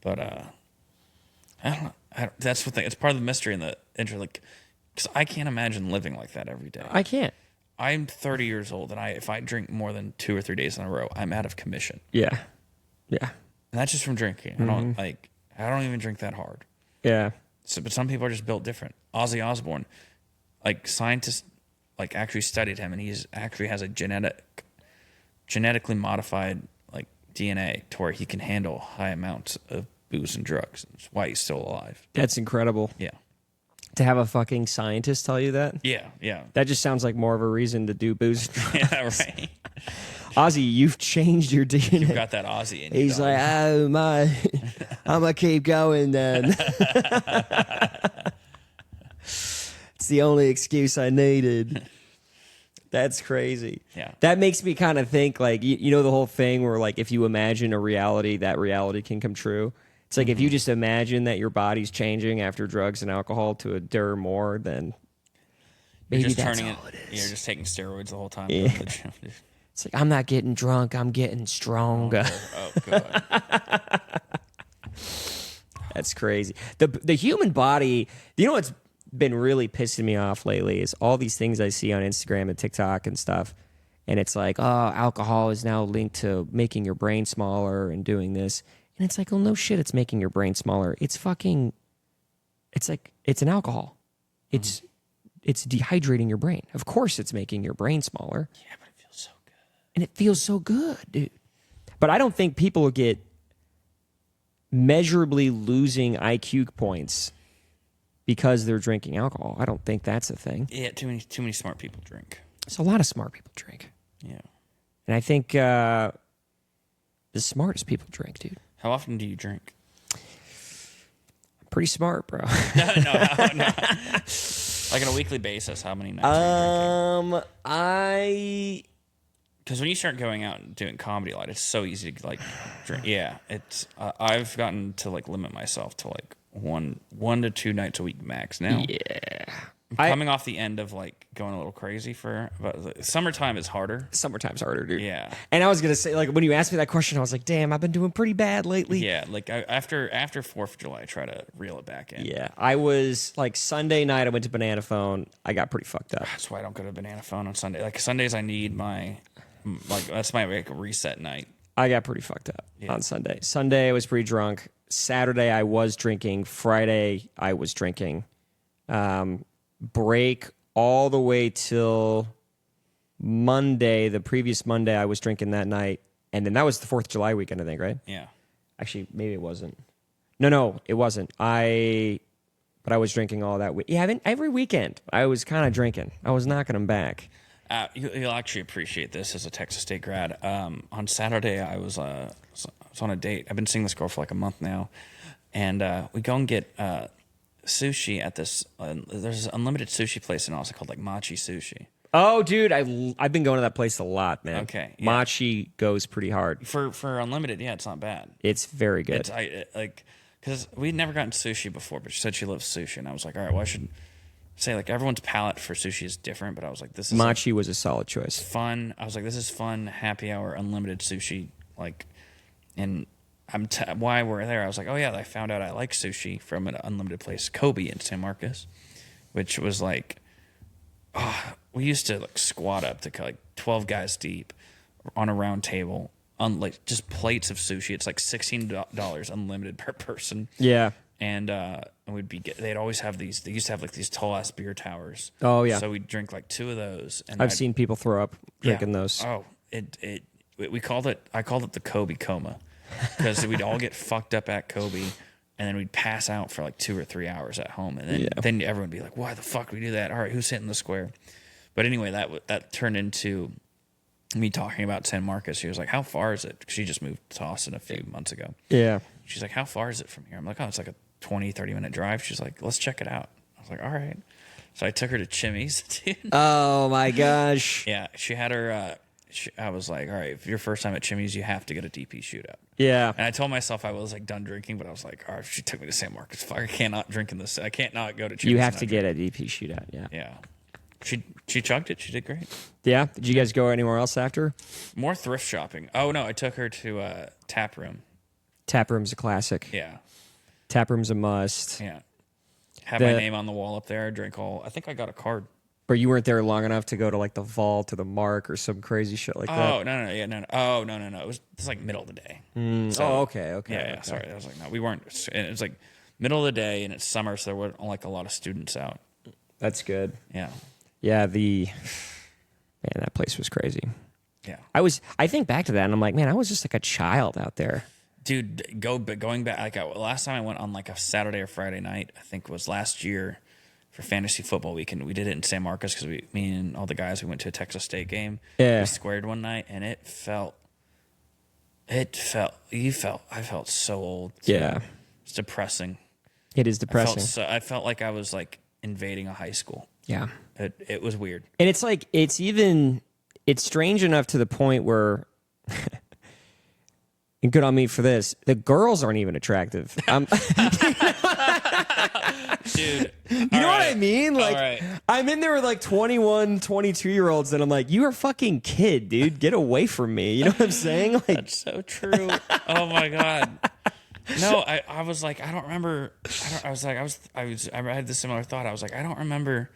But I don't know. That's the thing. It's part of the mystery and the intro. Like, because I can't imagine living like that every day. I can't. I'm 30 years old, and if I drink more than 2 or 3 days in a row, I'm out of commission. Yeah. And that's just from drinking. Mm-hmm. I don't even drink that hard. Yeah. But some people are just built different. Ozzy Osbourne, like scientists, like actually studied him, and he's actually has a genetically modified like DNA to where he can handle high amounts of booze and drugs. That's why he's still alive. That's incredible. Yeah. To have a fucking scientist tell you that? Yeah. That just sounds like more of a reason to do booze and drugs. Yeah, right. Ozzy, you've changed your DNA. You've got that Aussie in you. He's like, oh my, I'm gonna keep going then. It's the only excuse I needed. That's crazy. Yeah. That makes me kind of think like, you know, the whole thing where like if you imagine a reality, that reality can come true. It's like if you just imagine that your body's changing after drugs and alcohol to a dir more, then maybe just that's turning all it You're is. just taking steroids the whole time. Yeah. Going to the gym. It's like I'm not getting drunk, I'm getting stronger. Oh, God. That's crazy. The human body, you know what's been really pissing me off lately is all these things I see on Instagram and TikTok and stuff. And it's like, oh, alcohol is now linked to making your brain smaller and doing this. And it's like, oh, no shit, it's making your brain smaller. It's fucking, it's like, it's an alcohol. It's dehydrating your brain. Of course it's making your brain smaller. Yeah, but it feels so good. And it feels so good, dude. But I don't think people get measurably losing IQ points because they're drinking alcohol. I don't think that's a thing. Yeah, too many smart people drink. There's a lot of smart people drink. Yeah. And I think the smartest people drink, dude. How often do you drink? I'm pretty smart, bro. No. Like on a weekly basis, how many nights are you drinking? Because when you start going out and doing comedy a lot, it's so easy to like drink. Yeah, it's. I've gotten to like limit myself to like one to 2 nights a week max now. Yeah. I'm coming off the end of like going a little crazy but summertime is harder. Summertime's harder, dude. Yeah. And I was going to say, like, when you asked me that question, I was like, damn, I've been doing pretty bad lately. Yeah, like after 4th of July, I try to reel it back in. Yeah. I was, like, Sunday night, I went to Banana Phone. I got pretty fucked up. That's why I don't go to Banana Phone on Sunday. Like, Sundays I need that's my like, reset night. I got pretty fucked up on Sunday. Sunday, I was pretty drunk. Saturday, I was drinking. Friday, I was drinking. Break all the way till Monday. The previous Monday, I was drinking that night. And then that was the 4th of July weekend, I think, right? Yeah. Actually, maybe it wasn't. No, it wasn't. But I was drinking all that week. Yeah, every weekend, I was kind of drinking. I was knocking them back. You'll actually appreciate this as a Texas State grad. On Saturday, I was on a date. I've been seeing this girl for like a month now. And we go and get sushi at this. There's an unlimited sushi place in Austin called like Machi Sushi. Oh, dude, I've been going to that place a lot, man. Okay, yeah. Machi goes pretty hard. For unlimited, yeah, it's not bad. It's very good. Because we'd never gotten sushi before, but she said she loves sushi, and I was like, all right, well, I should say like everyone's palate for sushi is different, but I was like, this is Machi was a solid choice. Fun. I was like, this is fun, happy hour, unlimited sushi, like, and why we're there. I was like, oh yeah, I found out I like sushi from an unlimited place, Kobe in San Marcos, which was like, we used to like squat up to like 12 guys deep on a round table on like just plates of sushi. It's like $16 unlimited per person. Yeah. And they'd always have they used to have like these tall ass beer towers. Oh yeah. So we'd drink like 2 of those. And I've seen people throw up drinking those. Oh, I called it the Kobe coma because we'd all get fucked up at Kobe, and then we'd pass out for like 2 or 3 hours at home, and then everyone would be like, "Why the fuck we do that? All right, who's hitting the square?" But anyway, that turned into me talking about San Marcos. She was like, "How far is it?" She just moved to Austin a few months ago. Yeah. She's like, "How far is it from here?" I'm like, "Oh, it's like a 20-30 minute drive." She's like, "Let's check it out." I was like, "All right." So I took her to Chimmy's, dude. Oh my gosh. Yeah, she had her. I was like, all right, if your first time at Chimmy's, you have to get a DP shootout. Yeah. And I told myself I was like done drinking, but I was like, all right, if she took me to San Marcos, fuck, I cannot drink in this. I can't not go to Chimmy's. You have to get a DP shootout. Yeah. Yeah. She chugged it. She did great. Yeah. Did you guys go anywhere else after? More thrift shopping. Oh no, I took her to Tap Room. Tap Room's a classic. Yeah. Tap Room's a must. Yeah. Have my name on the wall up there. Drink all. I think I got a card. But you weren't there long enough to go to like the Vault or the Mark or some crazy shit like that. Oh no. Oh no. It was like middle of the day. Okay. Yeah. Sorry, I was like, no, we weren't. And it was like middle of the day, and it's summer, so there weren't like a lot of students out. That's good. Yeah. Yeah. Man, that place was crazy. Yeah. I think back to that, and I'm like, man, I was just like a child out there. Dude, going back, like last time I went on like a Saturday or Friday night, I think was last year. for fantasy football weekend. We did it in San Marcos because me and all the guys, we went to a Texas State game. Yeah. We squared one night, and I felt so old. Too. Yeah. It's depressing. It is depressing. I felt like I was like invading a high school. Yeah. It was weird. And it's like, it's strange enough to the point where, and good on me for this, the girls aren't even attractive. Dude. You know what I mean? Like, I'm in there with like 21, 22-year-olds, and I'm like, you are a fucking kid, dude. Get away from me. You know what I'm saying? Like, that's so true. Oh my God. No, I was like, I don't remember. I had this similar thought. I was like, I don't remember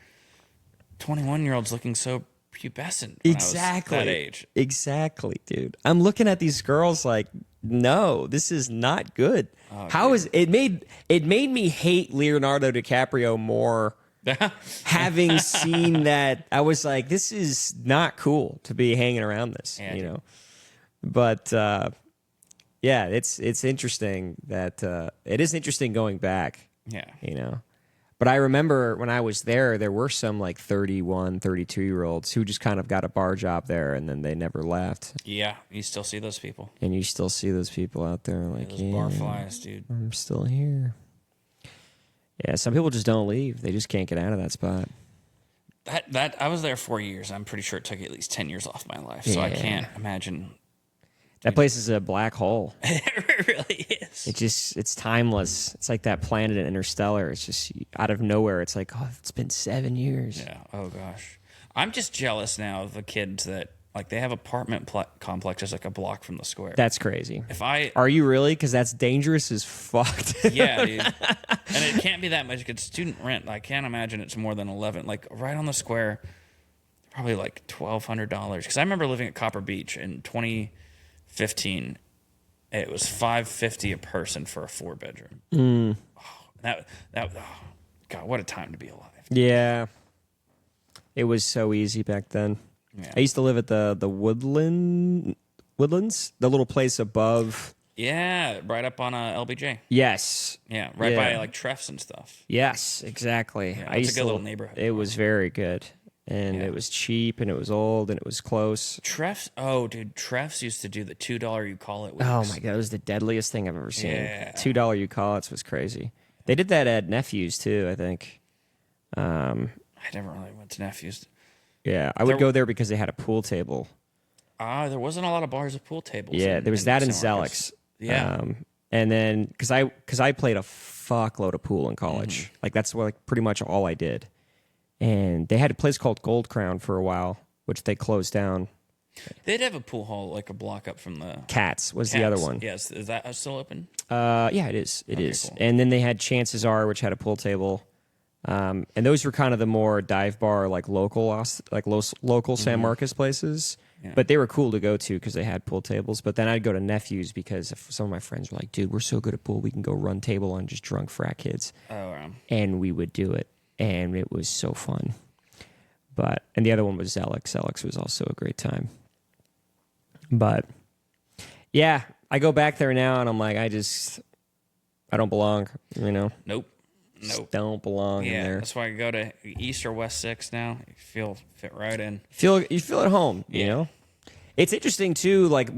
21-year-olds looking so pubescent when exactly. I was that age. Exactly, dude. I'm looking at these girls like, no, this is not good. Oh, How is it made me hate Leonardo DiCaprio more having seen that. I was like, this is not cool to be hanging around this, you know. But yeah, it's interesting that it is interesting going back. Yeah. You know. But I remember when I was there were some like 31, 32-year-olds who just kind of got a bar job there and then they never left. Yeah, you still see those people. And you still see those people out there like, those bar flies, dude. I'm still here. Yeah, some people just don't leave. They just can't get out of that spot. That I was there 4 years. I'm pretty sure it took at least 10 years off my life. So I can't imagine. That place is a black hole. It really is. It's timeless. It's like that planet in Interstellar. It's just out of nowhere. It's like, oh, it's been 7 years. Yeah. Oh gosh. I'm just jealous now of the kids that like they have apartment complexes like a block from the square. That's crazy. Are you really? Because that's dangerous as fuck. Yeah, dude. And it can't be that much because student rent. I can't imagine it's more than 11. Like right on the square, probably like $1,200. Because I remember living at Copper Beach in 2015. It was $550 a person for a 4-bedroom. Oh, God, what a time to be alive. Yeah, it was so easy back then. Yeah. I used to live at the Woodlands, the little place above. Yeah, right up on LBJ. Yes. Yeah, right by like Treff's and stuff. Yes, exactly. Yeah, it's a good little neighborhood. It was very good. And it was cheap, and it was old, and it was close. Treff's, oh, dude, Treff's used to do the $2 you call it weeks. Oh, my God, it was the deadliest thing I've ever seen. Yeah. $2 you call it was crazy. They did that at Nephew's, too, I think. I never really went to Nephew's. Yeah, I would go there because they had a pool table. There wasn't a lot of bars with pool tables. Yeah, there was that in Zelix. Yeah. And then, because I played a fuckload of pool in college. Mm-hmm. Like, that's pretty much all I did. And they had a place called Gold Crown for a while, which they closed down. They'd have a pool hall like a block up from the... Cats was the other one. Yes. Is that still open? Yeah, it is. It is. Cool. And then they had Chances Are, which had a pool table. And those were kind of the more dive bar, like local San Marcos places. Yeah. But they were cool to go to because they had pool tables. But then I'd go to Nephew's because some of my friends were like, dude, we're so good at pool. We can go run table on just drunk frat kids. Oh, and we would do it. And it was so fun. And the other one was Zelix. Zelix was also a great time. But, yeah, I go back there now, and I'm like, I don't belong, you know? Nope. Just don't belong in there. That's why I go to East or West 6 now. You fit right in. You feel at home, you know? It's interesting, too, like,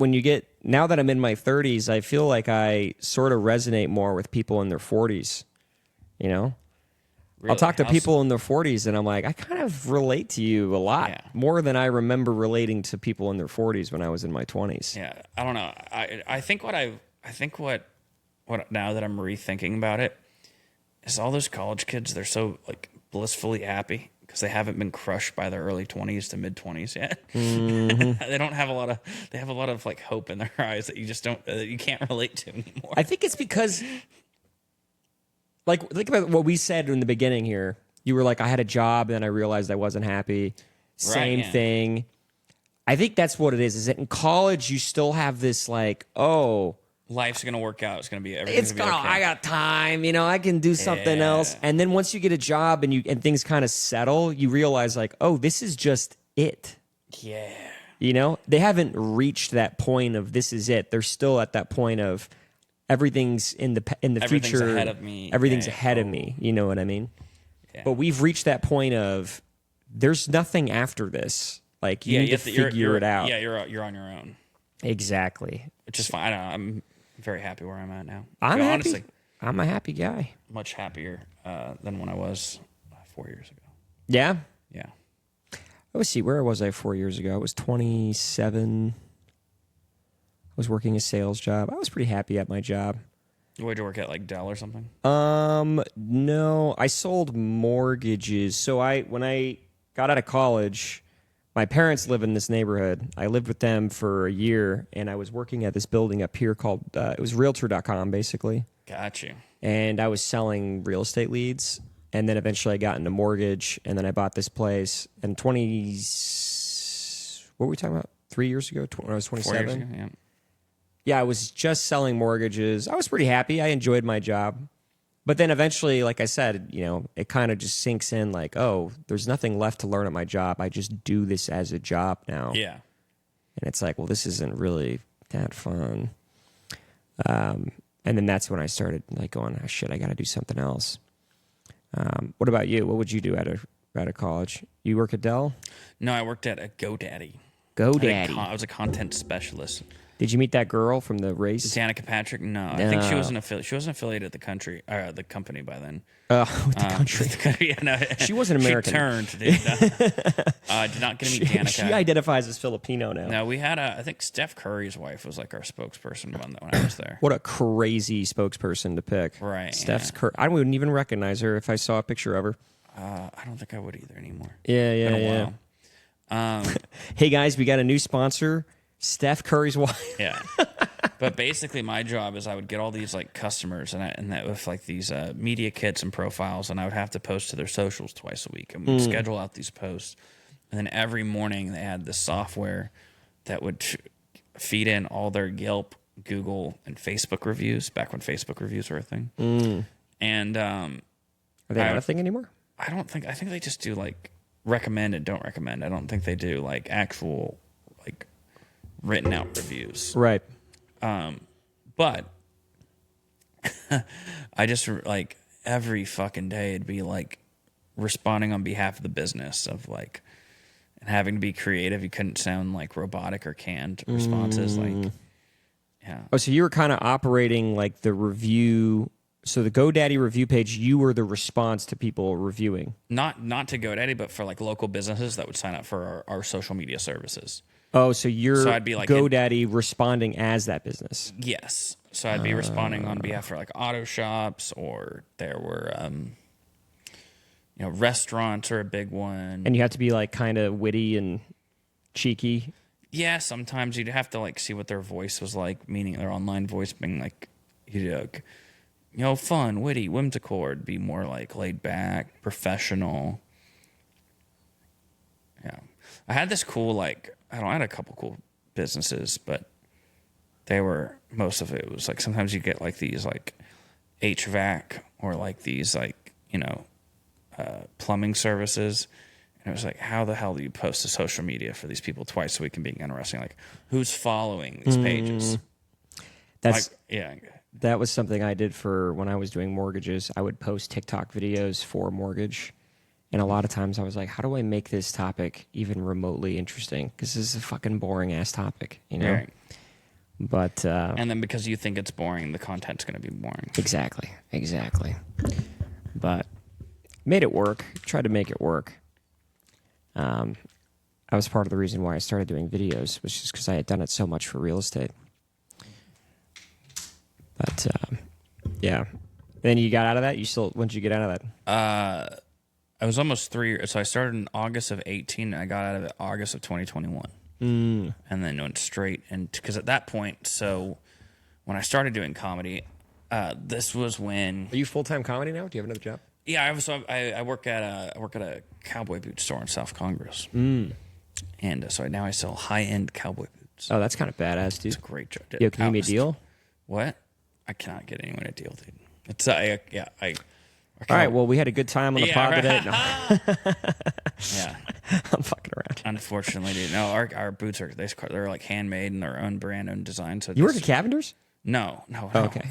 now that I'm in my 30s, I feel like I sort of resonate more with people in their 40s, you know? Really? I'll talk to people in their 40s, and I'm like, I kind of relate to you a lot more than I remember relating to people in their 40s when I was in my 20s. Yeah, I don't know. I think what now that I'm rethinking about it is all those college kids. They're so like blissfully happy because they haven't been crushed by their early 20s to mid 20s yet. Mm-hmm. They have a lot of like hope in their eyes that you can't relate to anymore. I think it's because. Like, think about what we said in the beginning here. You were like, I had a job, and then I realized I wasn't happy. Same thing. I think that's what it is that in college, you still have this, like, oh. Life's going to work out. It's going to be everything. I got time. You know, I can do something else. And then once you get a job and things kind of settle, you realize, like, oh, this is just it. Yeah. You know? They haven't reached that point of this is it. They're still at that point of everything's in the future. Everything's ahead of me. Everything's ahead of me. You know what I mean? Yeah. But we've reached that point of there's nothing after this. Like you need to figure it out. Yeah, you're on your own. Exactly. Which is fine. I'm very happy where I'm at now. I'm happy. Honestly, I'm a happy guy. much happier than when I was 4 years ago. Yeah. Yeah. Let's see. Where was I 4 years ago? I was 27. I was working a sales job. I was pretty happy at my job. Where'd you work at, like Dell or something? No, I sold mortgages. So when I got out of college, my parents live in this neighborhood. I lived with them for a year, and I was working at this building up here called, it was Realtor.com, basically. Got you. And I was selling real estate leads. And then eventually I got into mortgage, and then I bought this place. And what were we talking about? 3 years ago when I was 27? 4 years ago, yeah. Yeah, I was just selling mortgages. I was pretty happy. I enjoyed my job. But then eventually, like I said, it kind of just sinks in like, oh, there's nothing left to learn at my job. I just do this as a job now. Yeah. And it's like, well, this isn't really that fun. And then that's when I started like going, oh, shit, I got to do something else. What about you? What would you do out of college? You work at Dell? No, I worked at a GoDaddy. GoDaddy. I was a content specialist. Did you meet that girl from the race? Danica Patrick? No, I think she wasn't affiliated. She wasn't affiliated with the company by then. With the country. Yeah, no, she wasn't American. She turned. Did not get to meet Danica. She identifies as Filipino now. No, we had I think Steph Curry's wife was like our spokesperson when I was there. What a crazy spokesperson to pick. Right. Steph's Curry. I wouldn't even recognize her if I saw a picture of her. I don't think I would either anymore. Yeah. Been a while. Hey guys, we got a new sponsor, Steph Curry's wife. Yeah. But basically my job is I would get all these like customers and that with like these media kits and profiles, and I would have to post to their socials twice a week, and we'd schedule out these posts. And then every morning they had this software that would feed in all their Yelp, Google, and Facebook reviews back when Facebook reviews were a thing. And are they not a thing anymore? I think they just do like recommend and don't recommend. I don't think they do like actual like written out reviews. Right. But I just like every fucking day it'd be like responding on behalf of the business of like and having to be creative. You couldn't sound like robotic or canned responses. Like, yeah. Oh, so you were kind of operating like the review. So the GoDaddy review page, you were the response to people reviewing. Not to GoDaddy, but for like local businesses that would sign up for our social media services. Oh, so you're So I'd be like GoDaddy responding as that business. Yes. So I'd be responding on behalf for like auto shops, or there were restaurants are a big one. And you have to be like kind of witty and cheeky. Yeah, sometimes you'd have to like see what their voice was like, meaning their online voice being like fun, witty, whimsical, or it'd be more like laid back, professional. Yeah. I had this cool I had a couple cool businesses, but most of it was like sometimes you get like these like HVAC or like these like, plumbing services. And it was like, how the hell do you post to social media for these people twice a week and being interesting? Like, who's following these pages? That was something I did for when I was doing mortgages. I would post TikTok videos for mortgage. And a lot of times I was like, how do I make this topic even remotely interesting? Because this is a fucking boring ass topic, Right. But and then because you think it's boring, the content's going to be boring. Exactly. But made it work. Tried to make it work. That was part of the reason why I started doing videos, was just because I had done it so much for real estate. But yeah. Then you got out of that. When did you get out of that? I was almost 3 years. So I started in August of 18. And I got out of it August of 2021. And then went straight. And because at that point, so when I started doing comedy, this was when. Are you full-time comedy now? Do you have another job? Yeah, I work at a cowboy boot store in South Congress. And so now I sell high-end cowboy boots. Oh, that's kind of badass, dude. It's a great job. Yo, can you give me a deal? What? I cannot get anyone a deal, dude. It's all right, well, we had a good time on the pod today. No. Yeah. I'm fucking around. Unfortunately, dude. No, our boots they're like handmade and their own brand, own design. So you work at Cavender's? No. Okay.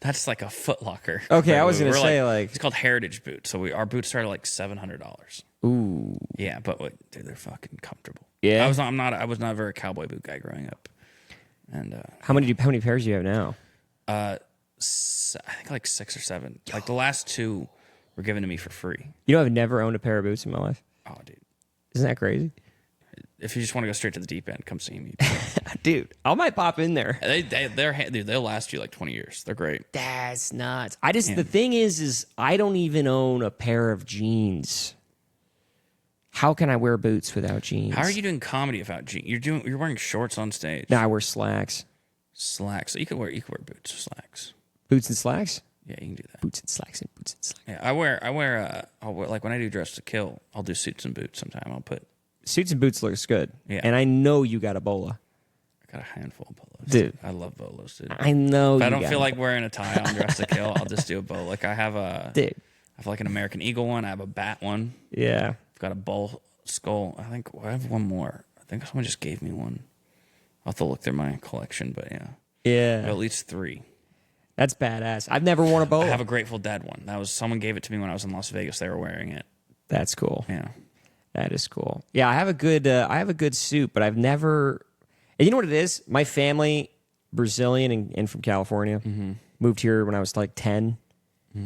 That's like a Foot Locker. Okay, I was gonna say it's called Heritage boots. So our boots start at like $700. Ooh. Yeah, but dude, they're fucking comfortable. Yeah. I was not a very cowboy boot guy growing up. And how many pairs do you have now? I think like 6 or 7. Like the last 2 were given to me for free. You know, I've never owned a pair of boots in my life. Oh, dude. Isn't that crazy? If you just want to go straight to the deep end, come see me. Dude, I might pop in there. Dude, they'll last you like 20 years. They're great. That's nuts. The thing is I don't even own a pair of jeans. How can I wear boots without jeans? How are you doing comedy without jeans? You're wearing shorts on stage. No, I wear slacks. Slacks. So you could wear boots or slacks. Boots and slacks? Yeah, you can do that. Boots and slacks and boots and slacks. Yeah, I'll wear like when I do Dress to Kill, I'll do suits and boots sometime. I'll put suits and boots looks good. Yeah. And I know you got a bola. I got a handful of bolos. Dude. I love bolos, dude. I know if I don't feel like wearing a tie on Dress to Kill, I'll just do a bolo. Like I have like an American Eagle one, I have a bat one. Yeah. I've got a bull skull. I think I have one more. I think someone just gave me one. I'll have to look through my collection, but yeah. Yeah. At least 3. That's badass. I've never worn a bola. I have a Grateful Dead one. Someone gave it to me when I was in Las Vegas. They were wearing it. That's cool. Yeah. That is cool. Yeah, I have a good suit, but I've never. And you know what it is? My family, Brazilian and from California, moved here when I was like 10.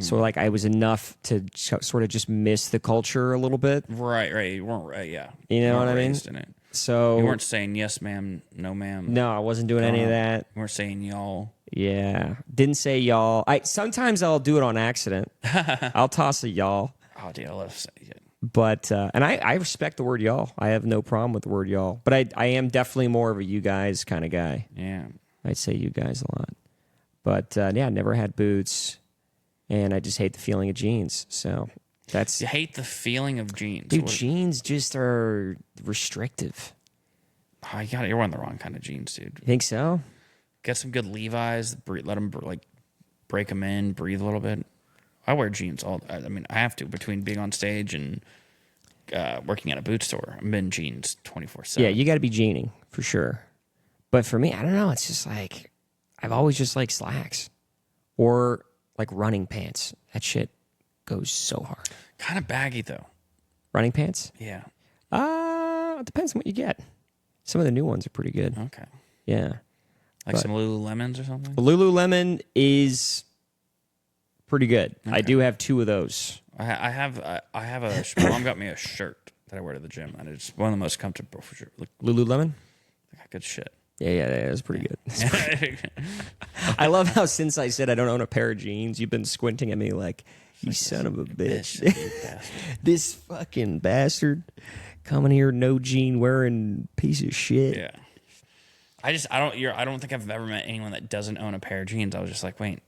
So like I was enough to sort of just miss the culture a little bit. Right. You weren't right. Yeah. You know what I mean? In it. So you weren't saying yes, ma'am, no, ma'am. No, I wasn't doing any of that. You weren't saying y'all. Yeah, didn't say y'all. Sometimes I'll do it on accident. I'll toss a y'all. Oh, dude, I love saying it. But and I respect the word y'all. I have no problem with the word y'all. But I am definitely more of a you guys kind of guy. Yeah, I'd say you guys a lot. But yeah, never had boots, and I just hate the feeling of jeans. So that's you hate the feeling of jeans, dude. Jeans just are restrictive. Oh, you're wearing the wrong kind of jeans, dude. You think so? Get some good Levi's. Let them like break them in, breathe a little bit. I wear jeans I mean, I have to between being on stage and working at a boot store. I'm in jeans 24/7. Yeah, you got to be jeaning for sure. But for me, I don't know. It's just like I've always just liked slacks or like running pants. That shit goes so hard. Kind of baggy though. Running pants? Yeah. It depends on what you get. Some of the new ones are pretty good. Okay. Yeah. Like some Lululemons or something? Lululemon is pretty good. Okay. I do have 2 of those. I have a mom got me a shirt that I wear to the gym, and it's one of the most comfortable for sure. Lululemon? Good shit. Yeah, it's pretty good. I love how since I said I don't own a pair of jeans, you've been squinting at me like, you son of a bitch. This fucking bastard coming here no jean wearing piece of shit. Yeah. I don't think I've ever met anyone that doesn't own a pair of jeans. I was just like, wait.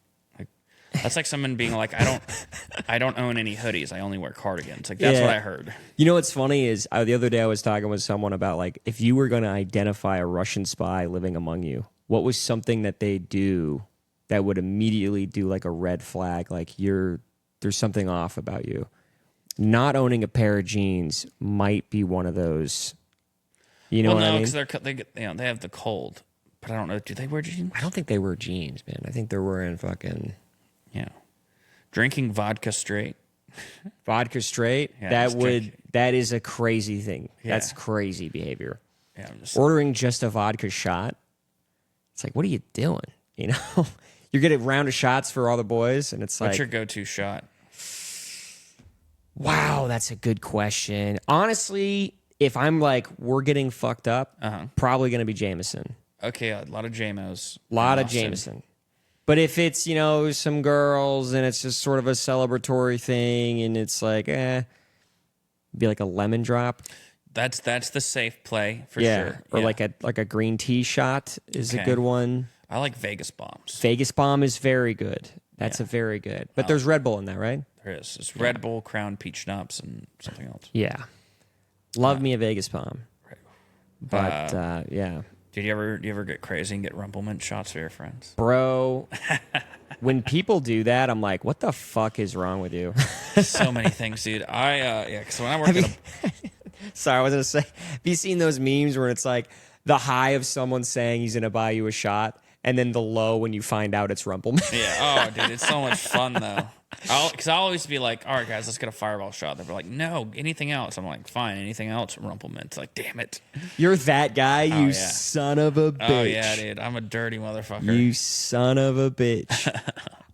That's like someone being like, I don't own any hoodies. I only wear cardigans. Like that's what I heard. You know what's funny is the other day I was talking with someone about like if you were going to identify a Russian spy living among you, what was something that they do that would immediately do like a red flag, like there's something off about you. Not owning a pair of jeans might be one of those. You know what I mean? Because they have the cold. But I don't know. Do they wear jeans? I don't think they wear jeans, man. I think they're wearing fucking. Yeah. Drinking vodka straight. Vodka straight? Yeah, that is a crazy thing. Yeah. That's crazy behavior. Yeah, ordering just a vodka shot. It's like, what are you doing? You know? You're getting a round of shots for all the boys, and it's like, what's your go-to shot? Wow, that's a good question. Honestly, if I'm like, we're getting fucked up, probably going to be Jameson. Okay, a lot of JMOs. A lot of Jameson. But if it's, some girls and it's just sort of a celebratory thing and it's like, be like a lemon drop. That's the safe play for sure. Or like a green tea shot is a good one. I like Vegas bombs. Vegas bomb is very good. That's a very good. But there's Red Bull in that, right? There is. It's Red Bull, Crown, Peach Schnapps, and something else. Yeah. Love me a Vegas bomb. Right. But yeah. Did you ever get crazy and get rumplement shots for your friends? Bro, when people do that, I'm like, what the fuck is wrong with you? So many things, dude. So when I worked at Sorry, I was going to say, have you seen those memes where it's like the high of someone saying he's going to buy you a shot and then the low when you find out it's Rumpleman. Yeah. Oh, dude, it's so much fun though. Because I'll always be like, all right, guys, let's get a fireball shot. They're like, no, anything else. I'm like, fine, anything else, Rumpleman. It's like, damn it. You're that guy, you yeah. son of a bitch. Oh, yeah, dude. I'm a dirty motherfucker. You son of a bitch.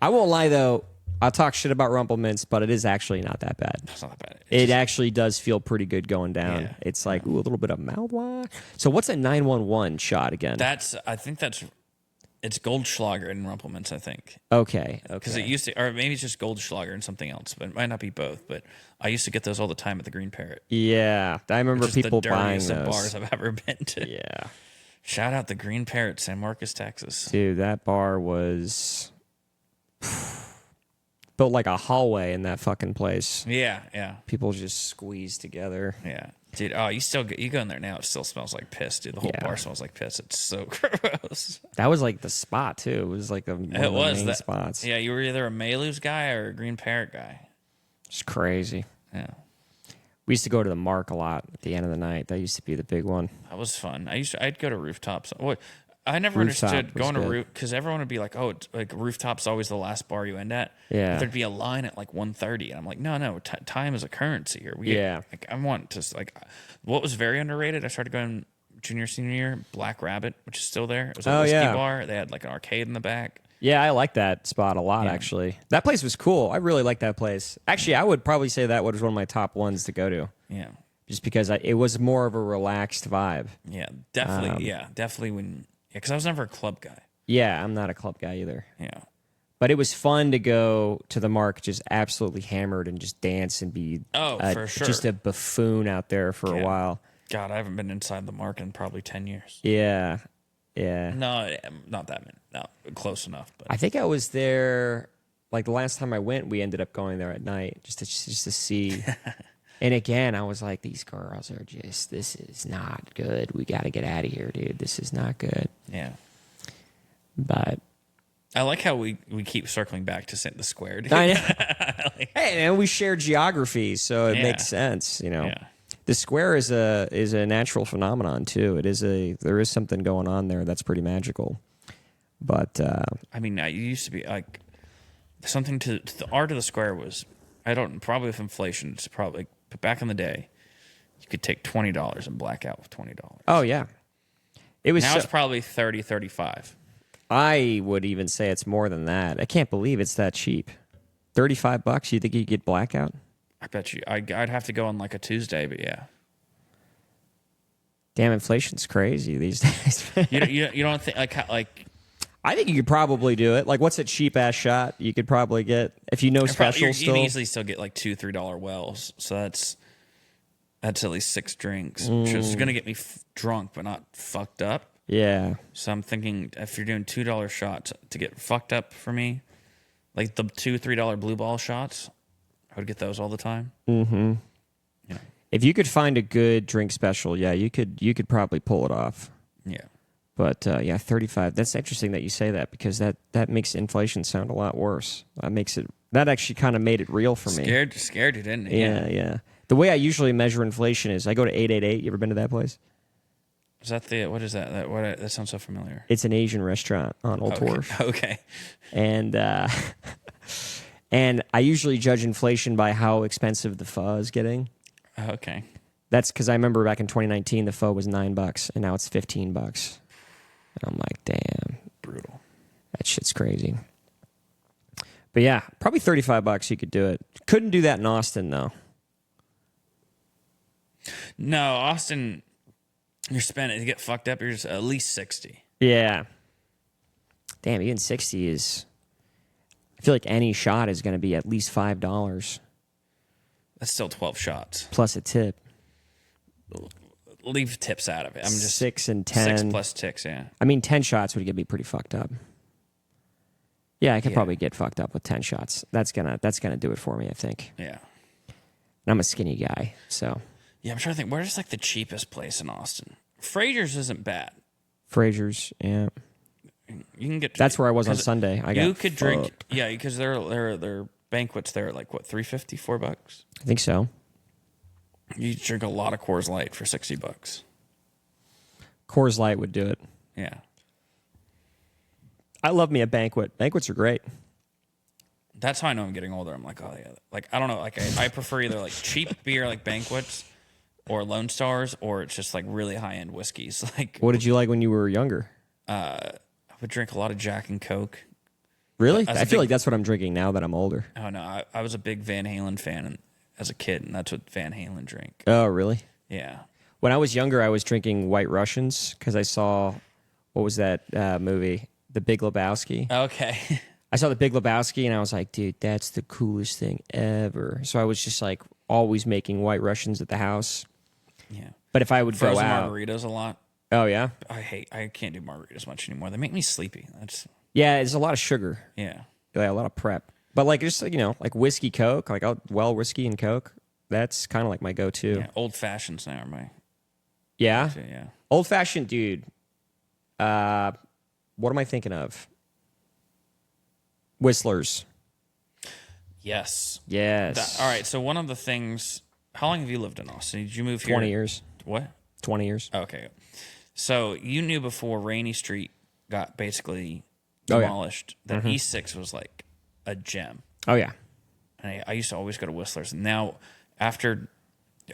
I won't lie, though. I'll talk shit about Rumplemints, but it is actually not that bad. It's not that bad. It actually does feel pretty good going down. Yeah. It's like, ooh, a little bit of mouthwash. So what's a 911 shot again? I think it's Goldschlager and Rumplemints, I think. Okay. Because it used to, or maybe it's just Goldschlager and something else, but it might not be both. But I used to get those all the time at the Green Parrot. Yeah. I remember people buying those. The bars I've ever been to. Yeah. Shout out the Green Parrot, San Marcos, Texas. Dude, that bar was built like a hallway in that fucking place. Yeah, yeah. People just squeezed together. Yeah. Dude, you go in there now, it still smells like piss, dude. The whole bar smells like piss. It's so gross. That was like the spot, too. It was like one of the main spots. Yeah, you were either a Maylus guy or a Green Parrot guy. It's crazy. Yeah. We used to go to the Mark a lot at the end of the night. That used to be the big one. That was fun. I'd go to Rooftops. I never understood going to Roof, because everyone would be like, "Oh, it's like Rooftop's always the last bar you end at." Yeah, but there'd be a line at like 1:30, and I'm like, "No, time is a currency here." I want to what was very underrated. I started going junior senior year. Black Rabbit, which is still there. It was a whiskey bar. They had like an arcade in the back. Yeah, I like that spot a lot. Actually, that place was cool. I really liked that place. Actually, I would probably say that was one of my top ones to go to. Yeah, just because it was more of a relaxed vibe. Yeah, definitely. Definitely when. Because I was never a club guy. Yeah, I'm not a club guy either. Yeah. But it was fun to go to the Mark just absolutely hammered and just dance and be for sure. Just a buffoon out there for a while. God, I haven't been inside the Mark in probably 10 years. Yeah. Yeah. No, not that many. No, close enough. But I think I was there, like the last time I went, we ended up going there at night just to see. And again, I was like, these girls are just, this is not good. We got to get out of here, dude. This is not good. Yeah. But I like how we keep circling back to the square. Dude. I know. Hey, man, we share geography, so it makes sense, you know. Yeah. The square is a natural phenomenon too. There is something going on there that's pretty magical. But I mean, it used to be like something to the art of the square was, probably with inflation, it's probably, but back in the day, you could take $20 and black out with $20. Oh yeah, it's probably 30, 35. I would even say it's more than that. I can't believe it's that cheap. $35. You think you could get blackout? I bet you. I'd have to go on like a Tuesday, but yeah. Damn, inflation's crazy these days. you don't think like. I think you could probably do it. Like, what's a cheap ass shot you could probably get if you know special still? You can easily still get like $2-3 wells. So that's at least 6 drinks, which is going to get me drunk but not fucked up. Yeah. So I'm thinking if you're doing $2 shots to get fucked up for me, like the $2-3 blue ball shots, I would get those all the time. Mm-hmm. Yeah. If you could find a good drink special, yeah, you could probably pull it off. Yeah. But yeah, 35. That's interesting that you say that because that makes inflation sound a lot worse. That actually kind of made it real for me. Scared you, didn't it? Yeah. The way I usually measure inflation is I go to 888. You ever been to that place? Is that what is that? That sounds so familiar. It's an Asian restaurant on Old Wharf. Okay. And and I usually judge inflation by how expensive the pho is getting. Okay. That's because I remember back in 2019 the pho was $9 and now it's $15. And I'm like, damn. Brutal. That shit's crazy. But yeah, probably $35 you could do it. Couldn't do that in Austin, though. No, Austin, you're spending, to get fucked up, you're just at least 60. Yeah. Damn, even 60 is... I feel like any shot is going to be at least $5. That's still 12 shots. Plus a tip. Leave tips out of it. I'm just 6 and 10. 6 plus tips, yeah. I mean, 10 shots would get me pretty fucked up. Yeah, I could probably get fucked up with 10 shots. That's gonna do it for me, I think. Yeah. And I'm a skinny guy, so. Yeah, I'm trying to think. Where's like the cheapest place in Austin? Fraser's isn't bad. Fraser's, yeah. You can get. That's where I was on Sunday. You could drink. Yeah, because their banquets there are like what, $3.50, $4? I think so. You drink a lot of Coors Light for $60. Coors Light would do it. Yeah. I love me a banquet. Banquets are great. That's how I know I'm getting older. I'm like, oh yeah, like I don't know, like I prefer either like cheap beer like Banquets or Lone Stars, or it's just like really high end whiskeys. Like, What did you like when you were younger? I would drink a lot of Jack and Coke. Really? As I a feel big- like that's what I'm drinking now that I'm older. Oh no, I was a big Van Halen fan as a kid, and that's what Van Halen drank. Oh, really? Yeah. When I was younger, I was drinking White Russians because I saw, what was that movie? The Big Lebowski. Okay. I saw The Big Lebowski and I was like, dude, that's the coolest thing ever. So I was just like always making White Russians at the house. Yeah. But if I would go Frozen out, margaritas a lot. oh yeah, I can't do margaritas much anymore. They make me sleepy. That's yeah, it's a lot of sugar, yeah. yeah, a lot of prep. But like just like whiskey Coke, like whiskey and Coke. That's kind of like my go-to. Yeah. Old fashions now are my Yeah, yeah. old fashioned, dude. What am I thinking of? Whistlers. Yes. Yes. All right. So one of the things. How long have you lived in Austin? Did you move here? 20 years. What? 20 years. Okay. So you knew before Rainy Street got basically Oh, yeah. demolished that East 6 was like a gem. Oh yeah. And I used to always go to Whistler's. And now, after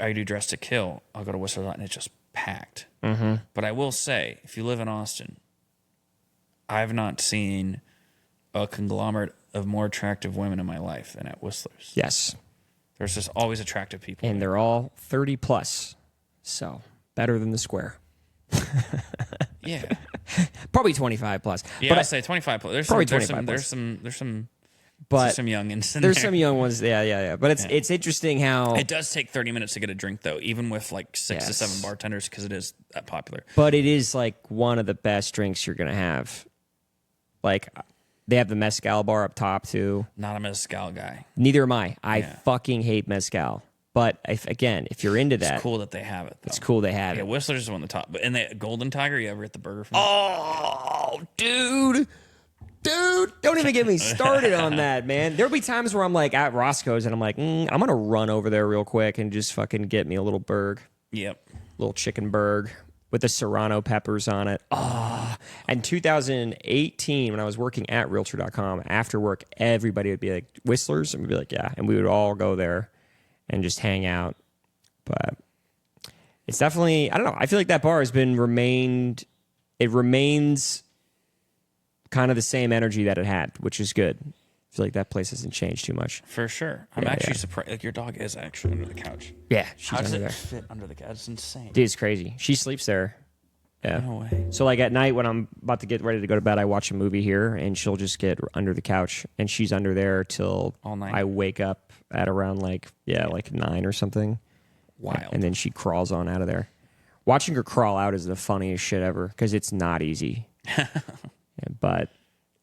I do Dress to Kill, I'll go to Whistler's and it's just packed. Mm-hmm. But I will say, if you live in Austin, I've not seen a conglomerate of more attractive women in my life than at Whistler's. Yes. There's just always attractive people. And they're all 30 plus. So better than the Square. Yeah. Probably 25 plus. Yeah, but I say 25 plus. There's Probably some, 25 there's some but youngins in there's there. some young ones. Yeah. But it's interesting how. It does take 30 minutes to get a drink, though, even with like 6 to Yes. 7 bartenders, because it is that popular. But it is like one of the best drinks you're going to have. Like, they have the mezcal bar up top, too. Not a mezcal guy. Neither am I. I Yeah. fucking hate mezcal. But if you're into that, It's cool that they have it, though. it's cool they have Yeah, it. Whistler's is one of the top. But and the Golden Tiger, you ever get the burger from? Oh, dude, don't even get me started on that, man. There'll be times where I'm like at Roscoe's and I'm like, I'm gonna run over there real quick and just fucking get me a little burg, Yep. little chicken burg with the serrano peppers on it. Oh, and 2018 when I was working at Realtor.com, after work, everybody would be like Whistler's, and we'd be like, yeah, and we would all go there and just hang out. But it's definitely, I don't know. I feel like that bar remains kind of the same energy that it had, which is good. I feel like that place hasn't changed too much. For sure. I'm actually surprised. Like, your dog is actually under the couch. Yeah, she's How does under it there. fit under the couch? It's insane. Dude, it's crazy. She sleeps there. Yeah. No way. So like at night when I'm about to get ready to go to bed, I watch a movie here and she'll just get under the couch and she's under there till All night? I wake up at around like 9 or something. Wild. And then she crawls on out of there. Watching her crawl out is the funniest shit ever because it's not easy. But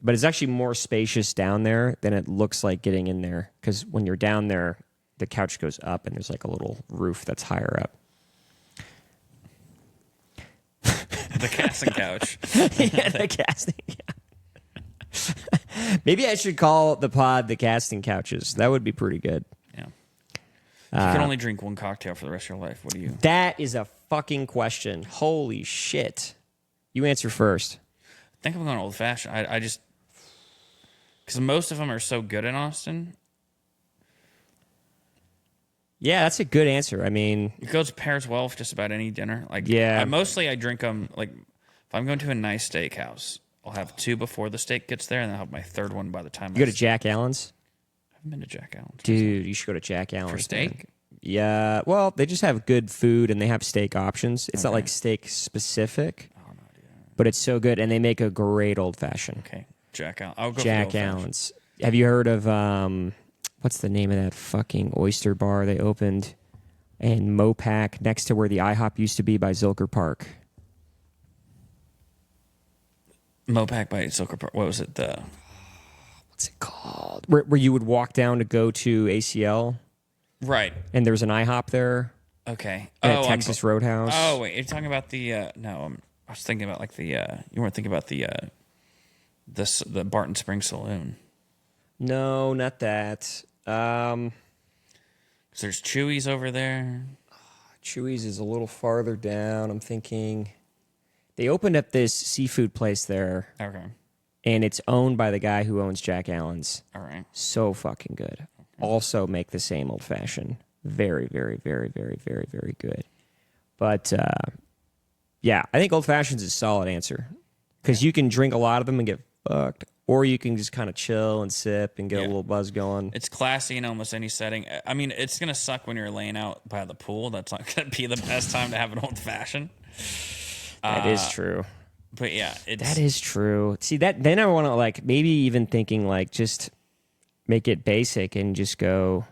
it's actually more spacious down there than it looks like getting in there because when you're down there, the couch goes up and there's like a little roof that's higher up. The casting couch. Yeah, the casting couch. Maybe I should call the pod the casting couches. That would be pretty good. Yeah. You can only drink one cocktail for the rest of your life. What do you? That is a fucking question. Holy shit. You answer first. I think I'm going old fashioned. I just. Because most of them are so good in Austin. Yeah, that's a good answer. I mean, It goes pairs well with just about any dinner. Like, Yeah. I drink them, like, if I'm going to a nice steakhouse, I'll have 2 before the steak gets there, and then I'll have my 3rd one by the time you go to Jack Allen's? I haven't been to Jack Allen's. Dude, you should go to Jack Allen's. For steak? Man. Yeah, well, they just have good food and they have steak options. It's not like steak specific, but it's so good. And they make a great old fashioned. Okay. Jack Allen. I'll go Jack for the Allen's. Have you heard of, what's the name of that fucking oyster bar they opened in Mopac next to where the IHOP used to be by Zilker Park? Mopac by Zilker Park. What was it? What's it called? Where you would walk down to go to ACL Right. and there's an IHOP there Okay. at Texas Roadhouse. Oh, wait. You're talking about the. No, I was thinking about like the. You weren't thinking about the Barton Springs Saloon. No, not that. 'Cause there's Chewy's over there. Chewy's is a little farther down. I'm thinking they opened up this seafood place there. Okay. and it's owned by the guy who owns Jack Allen's. All right. So fucking good. Also make the same old fashioned. Very, very, very, very, very, very good. But yeah, I think old fashions is a solid answer because you can drink a lot of them and get fucked, or you can just kind of chill and sip and get a little buzz going. It's classy in almost any setting. I mean, it's gonna suck when you're laying out by the pool. That's not gonna be the best time to have an old fashioned. That is true. But yeah, that is true. See that? Then I want to like maybe even thinking like just make it basic and just go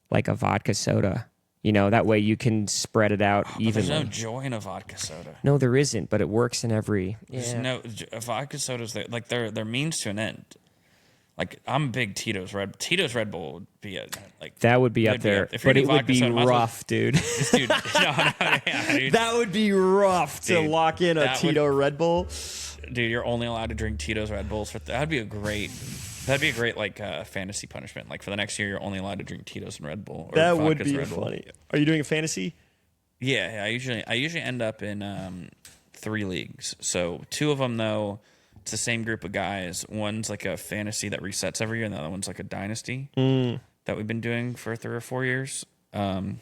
like a vodka soda. You know, that way you can spread it out evenly. There's no joy in a vodka soda. No, there isn't, but it works in every. There's no vodka sodas. They're means to an end. Like I'm a big Tito's Red Bull would be like that would be up there, but it would be rough, dude. Dude, dude. That would be rough to lock in a Tito Red Bull. Dude, you're only allowed to drink Tito's Red Bulls. That'd be a great like fantasy punishment. Like for the next year, you're only allowed to drink Tito's and Red Bull. Or that would be funny. Are you doing a fantasy? Yeah, I usually end up in 3 leagues. So 2 of them though. It's the same group of guys. One's like a fantasy that resets every year, and the other one's like a dynasty that we've been doing for 3 or 4 years. And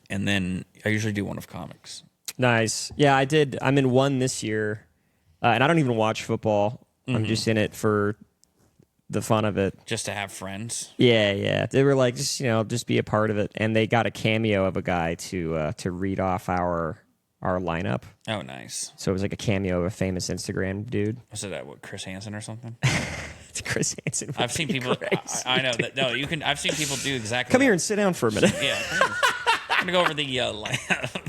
then I usually do one of comics. Nice. Yeah, I did. I'm in one this year, and I don't even watch football. I'm just in it for the fun of it. Just to have friends? Yeah. They were like, just be a part of it. And they got a cameo of a guy to read off our lineup. Oh, nice. So it was like a cameo of a famous Instagram dude. Was it Chris Hansen or something? It's Chris Hansen. I've seen people. I know that. No, you can. I've seen people do exactly. Come here and sit down for a minute. Yeah. I'm gonna go over the lineup.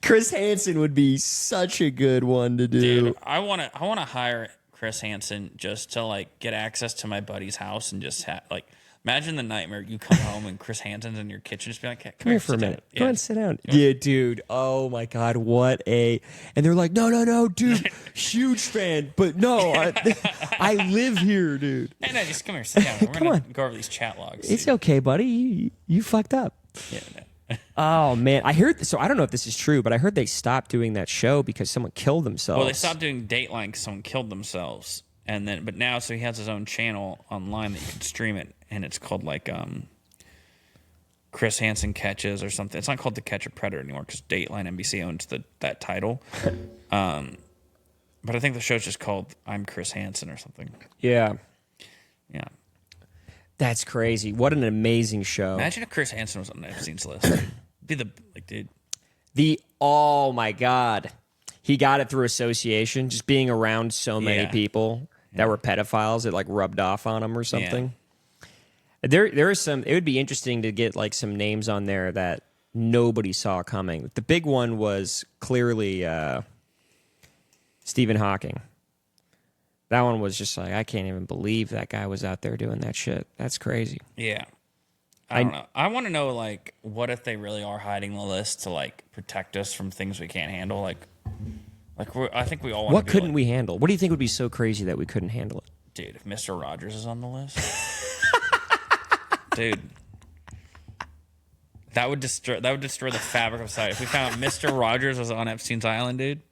Chris Hansen would be such a good one to do. Dude, I want to hire Chris Hansen just to like get access to my buddy's house and just imagine the nightmare. You come home and Chris Hansen's in your kitchen, just be like, hey, come here for a minute. Go ahead and sit down. Yeah, dude. Oh my God, what a... And they're like, no, dude, huge fan, but no, I live here, dude. Hey, no, just come here, sit down. We're gonna go over these chat logs. It's okay, buddy. You fucked up. Yeah, no. Oh man, I heard. So I don't know if this is true, but I heard they stopped doing that show because someone killed themselves. Well, they stopped doing Dateline because someone killed themselves, but now so he has his own channel online that you can stream it, and it's called like Chris Hansen Catches or something. It's not called The Catch a Predator anymore because Dateline NBC owns that title. But I think the show's just called I'm Chris Hansen or something. Yeah. That's crazy. What an amazing show. Imagine if Chris Hansen was on Epstein's list. Be dude. Oh my God. He got it through association, just being around so many people that were pedophiles. It like rubbed off on him or something. Yeah. There are some. It would be interesting to get like some names on there that nobody saw coming. The big one was clearly Stephen Hawking. That one was just like, I can't even believe that guy was out there doing that shit. That's crazy. Yeah. I don't know. I want to know, like, what if they really are hiding the list to, like, protect us from things we can't handle? I think we all want to. What couldn't we handle? What do you think would be so crazy that we couldn't handle it? Dude, if Mr. Rogers is on the list. Dude. That would destroy the fabric of society. If we found out Mr. Rogers was on Epstein's Island, dude.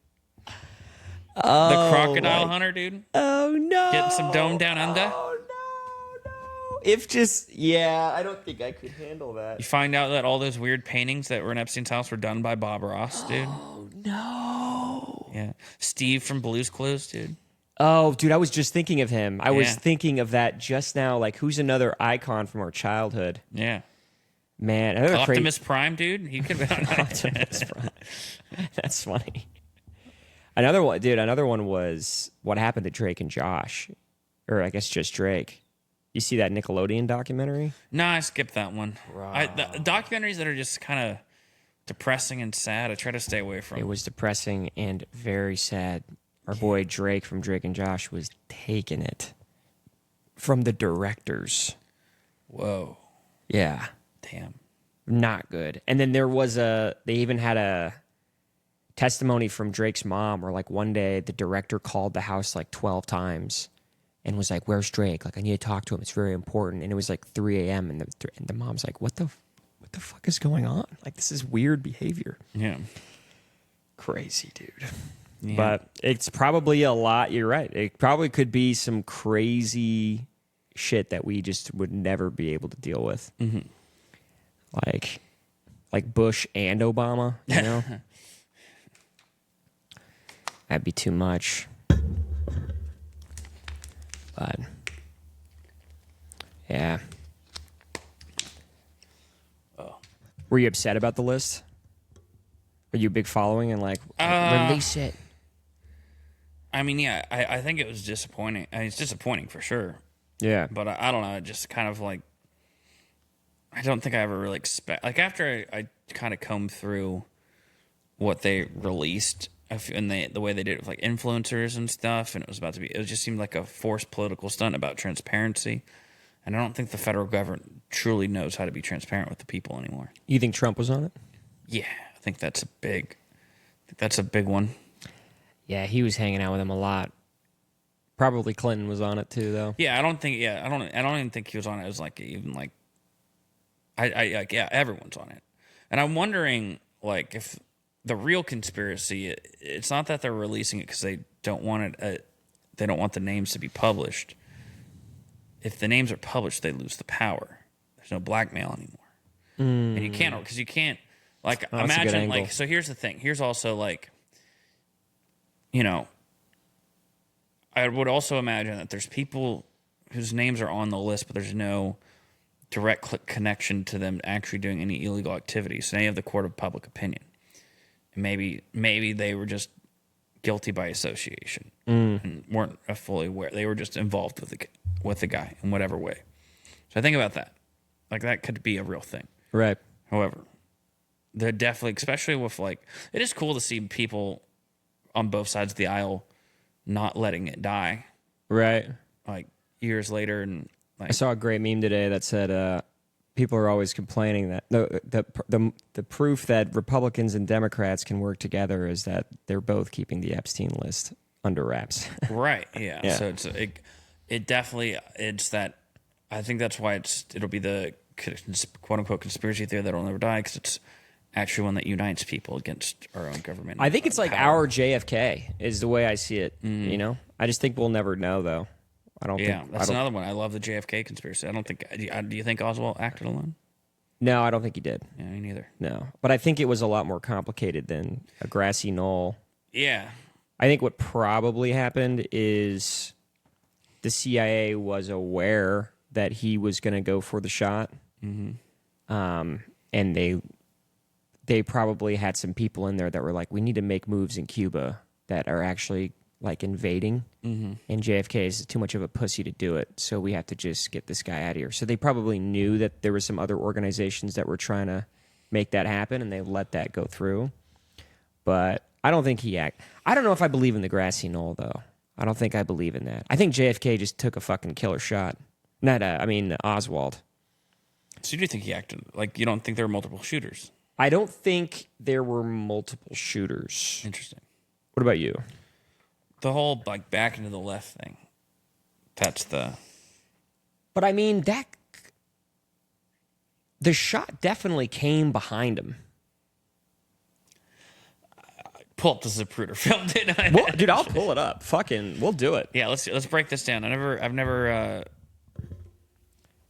Oh, the crocodile hunter, dude. Oh, no. Getting some dome down under. Oh, no. I don't think I could handle that. You find out that all those weird paintings that were in Epstein's house were done by Bob Ross, dude. Oh, no. Yeah. Steve from Blue's Clues, dude. Oh, dude, I was just thinking of him. I was thinking of that just now. Like, who's another icon from our childhood? Yeah. Man. Optimus Prime, dude. He could have been on Optimus Prime. That's funny. Another one was what happened to Drake and Josh. Or I guess just Drake. You see that Nickelodeon documentary? No, I skipped that one. The documentaries that are just kind of depressing and sad, I try to stay away from. It was depressing and very sad. Our boy Drake from Drake and Josh was taking it from the directors. Whoa. Yeah. Damn. Not good. And then they even had a testimony from Drake's mom where like one day the director called the house like 12 times and was like, where's Drake? Like, I need to talk to him. It's very important. And it was like 3 a.m. And the mom's like, what the fuck is going on? Like, this is weird behavior. Yeah. Crazy, dude. Yeah. But it's probably a lot. You're right. It probably could be some crazy shit that we just would never be able to deal with. Mm-hmm. Like Bush and Obama, you know? That'd be too much. But yeah. Oh. Were you upset about the list? Were you a big following and like release it? I mean, yeah, I think it was disappointing. I mean, it's disappointing for sure. Yeah. But I don't know. It just kind of like, I don't think I ever really expect. Like after I kind of combed through what they released and the way they did it with like influencers and stuff, and it just seemed like a forced political stunt about transparency. And I don't think the federal government truly knows how to be transparent with the people anymore. You think Trump was on it? Yeah, I think that's a big one. Yeah, he was hanging out with him a lot. Probably Clinton was on it too, though. Yeah, I don't even think he was on it. It was like even like, yeah, everyone's on it, and I'm wondering like if the real conspiracy, it's not that they're releasing it because they don't want it, they don't want the names to be published. If the names are published, they lose the power. There's no blackmail anymore, and you can't like imagine like. So here's the thing. Here's also like, you know, I would also imagine that there's people whose names are on the list, but there's no direct connection to them actually doing any illegal activities. So they have the court of public opinion. And maybe they were just guilty by association and weren't fully aware. They were just involved with the guy in whatever way. So I think about that. Like that could be a real thing. Right. However, they're definitely, especially with like, it is cool to see people on both sides of the aisle not letting it die. Right. Like years later, and like, I saw a great meme today that said people are always complaining that the proof that Republicans and Democrats can work together is that they're both keeping the Epstein list under wraps. right? Yeah. Yeah. So it definitely it's that. I think that's why it'll be the quote unquote conspiracy theory that'll never die, because it's actually one that unites people against our own government. I think it's like power. our JFK is the way I see it. You know, I just think we'll never know though. I don't Yeah, think that's another one. I love the JFK conspiracy. I don't think. Do you think Oswald acted alone? No, I don't think he did. Yeah, me neither. No, but I think it was a lot more complicated than a grassy knoll. Yeah. I think what probably happened is the CIA was aware that he was going to go for the shot, and they probably had some people in there that were like, "We need to make moves in Cuba that are actually like invading." And JFK is too much of a pussy to do it, so we have to just get this guy out of here. So they probably knew that there were some other organizations that were trying to make that happen, and they let that go through. But I don't think I don't know if I believe in the grassy knoll, though. I don't think I believe in that. I think JFK just took a fucking killer shot. Oswald. So you do think he acted like, you don't think there were multiple shooters? I don't think there were multiple shooters. Interesting. What about you? The whole like back into the left thing. That's the. But I mean, the shot definitely came behind him. Pull up the Zapruder film, didn't I? Well, dude, I'll pull it up. Fucking, we'll do it. Yeah, let's break this down. I've never. How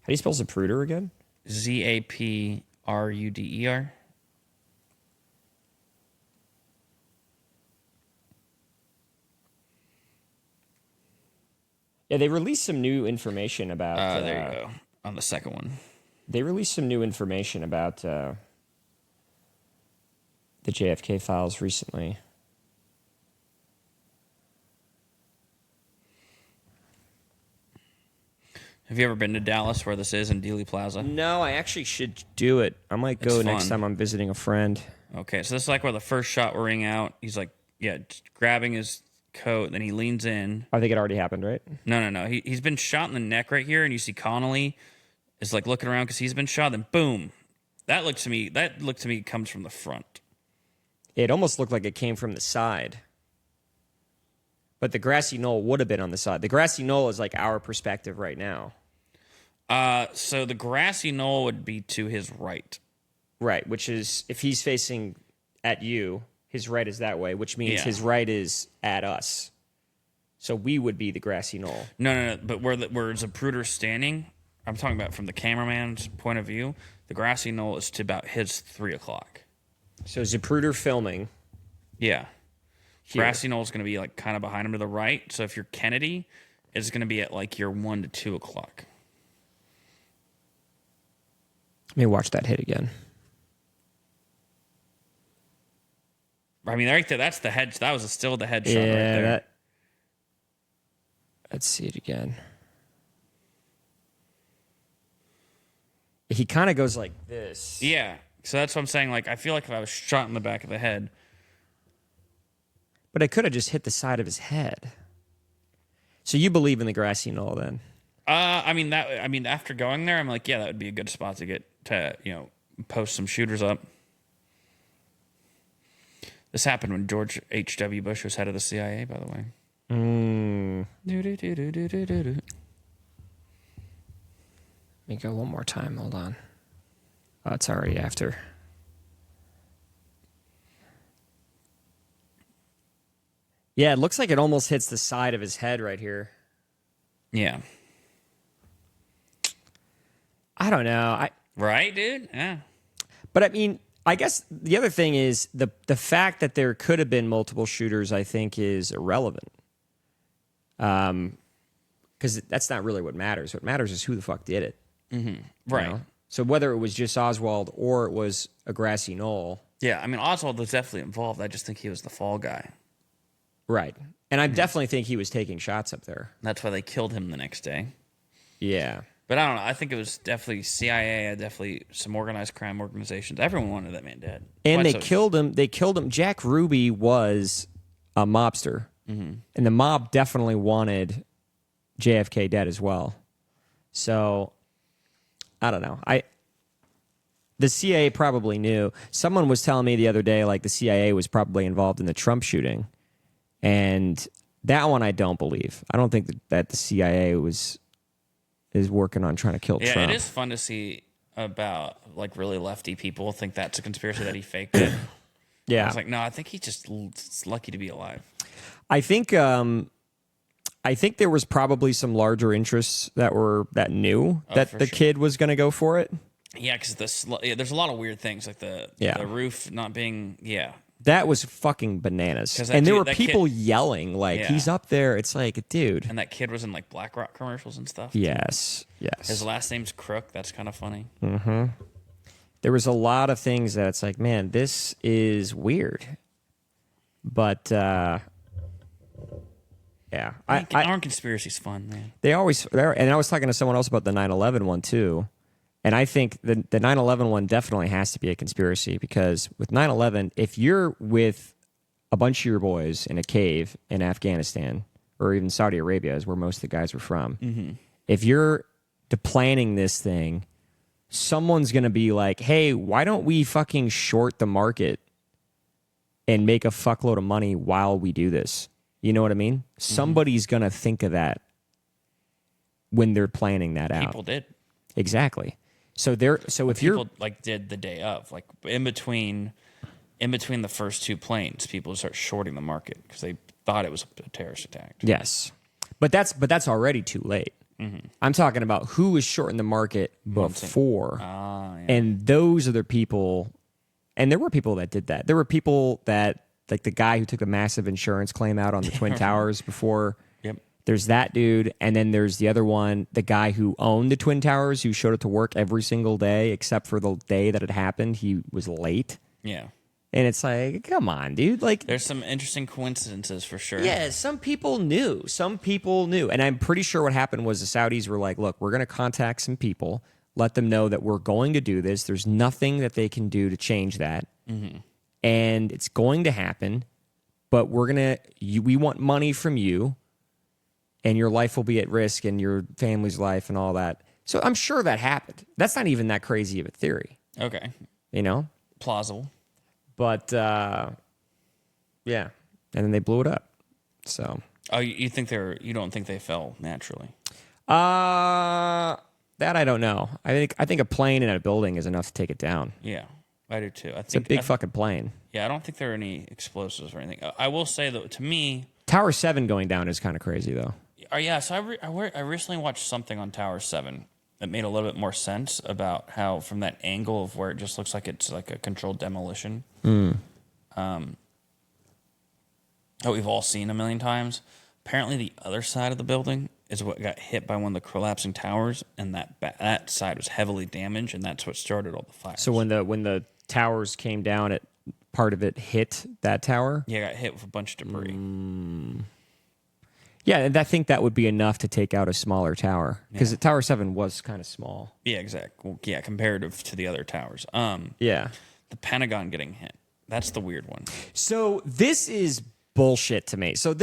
do you spell Zapruder again? Zapruder. Yeah, they released some new information about. There you go. On the second one. They released some new information about the JFK files recently. Have you ever been to Dallas, where this is, in Dealey Plaza? No, I actually should do it. I might go next time I'm visiting a friend. Okay, so this is like where the first shot will ring out. He's like, grabbing his coat, and then he leans in. I think it already happened, right? No. He's been shot in the neck right here, and you see Connolly is like looking around because he's been shot. Then boom, that look to me comes from the front. It almost looked like it came from the side. But the grassy knoll would have been on the side. The grassy knoll is like our perspective right now. So the grassy knoll would be to his right. Right, which is, if he's facing at you, his right is that way, which means Yeah. his right is at us. So we would be the grassy knoll. No. But where Zapruder's standing, I'm talking about from the cameraman's point of view. The grassy knoll is to about his 3 o'clock. So Zapruder filming. Yeah. Here. Grassy knoll is going to be like kind of behind him to the right. So if you're Kennedy, it's going to be at like your 1 to 2 o'clock. Let me watch that hit again. I mean, right there, that's the head. That was still the headshot right Yeah, there. let's see it again. He kind of goes like this. Yeah. So that's what I'm saying. Like, I feel like if I was shot in the back of the head. But it could have just hit the side of his head. So you believe in the grassy knoll then? I mean, after going there, I'm like, yeah, that would be a good spot to get to, post some shooters up. This happened when George H.W. Bush was head of the CIA, by the way. Let me go one more time. Hold on. Oh, it's already after. Yeah, it looks like it almost hits the side of his head right here. Yeah. I don't know. Right, dude? Yeah. But I mean, I guess the other thing is the fact that there could have been multiple shooters, I think, is irrelevant. Because that's not really what matters. What matters is who the fuck did it. Right. You know? So whether it was just Oswald or it was a grassy knoll. Yeah, I mean, Oswald was definitely involved. I just think he was the fall guy. Right. And I definitely think he was taking shots up there. That's why they killed him the next day. Yeah. But I don't know. I think it was definitely CIA, definitely some organized crime organizations. Everyone wanted that man dead. And they killed him. They killed him. Jack Ruby was a mobster. And the mob definitely wanted JFK dead as well. So, I don't know. The CIA probably knew. Someone was telling me the other day, like, the CIA was probably involved in the Trump shooting. And that one I don't believe. I don't think that the CIA is working on trying to kill Trump. Yeah, it is fun to see about, like, really lefty people think that's a conspiracy that he faked it. Yeah. I was like, no, I think he's just lucky to be alive. I think there was probably some larger interests that knew that the kid was going to go for it. Yeah, because there's a lot of weird things, like the roof not being, That was fucking bananas. And there were people yelling, like, he's up there. It's like, dude. And that kid was in, like, BlackRock commercials and stuff. Yes. His last name's Crook. That's kind of funny. Mm-hmm. There was a lot of things that it's like, man, this is weird. But, yeah. Aren't conspiracies fun, man? And I was talking to someone else about the 9/11 one, too. And I think the 9/11 one definitely has to be a conspiracy because with 9/11, if you're with a bunch of your boys in a cave in Afghanistan or even Saudi Arabia is where most of the guys were from, if you're planning this thing, someone's going to be like, hey, why don't we fucking short the market and make a fuckload of money while we do this? You know what I mean? Somebody's going to think of that when they're planning that out. People did. Exactly. So if you're people like did the day of, like in between the first two planes, people start shorting the market because they thought it was a terrorist attack. Yes, but that's already too late. I'm talking about who was shorting the market before, and those are the people. And there were people that did that. There were people that, like the guy who took a massive insurance claim out on the Twin Towers before. Yep. There's that dude, and then there's the other one, the guy who owned the Twin Towers, who showed up to work every single day, except for the day that it happened. He was late. Yeah. And it's like, come on, dude. Like, there's some interesting coincidences for sure. Yeah, some people knew. And I'm pretty sure what happened was the Saudis were like, look, we're going to contact some people, let them know that we're going to do this. There's nothing that they can do to change that. And it's going to happen, but we want money from you. And your life will be at risk and your family's life and all that. So I'm sure that happened. That's not even that crazy of a theory. Okay. You know? Plausible. But, yeah. And then they blew it up. So. Oh, you don't think they fell naturally? That I don't know. I think a plane in a building is enough to take it down. Yeah. I do too. It's a big fucking plane. Yeah, I don't think there are any explosives or anything. I will say though, to me, Tower 7 going down is kind of crazy though. Yeah. So I recently watched something on Tower 7 that made a little bit more sense about how from that angle of where it just looks like it's like a controlled demolition. That we've all seen a million times. Apparently, the other side of the building is what got hit by one of the collapsing towers, and that side was heavily damaged, and that's what started all the fires. So when the towers came down, part of it hit that tower? Yeah, it got hit with a bunch of debris. Yeah, and I think that would be enough to take out a smaller tower because Tower 7 was kind of small. Yeah, exactly. Well, yeah, comparative to the other towers. Yeah. The Pentagon getting hit. That's the weird one. So this is bullshit to me. So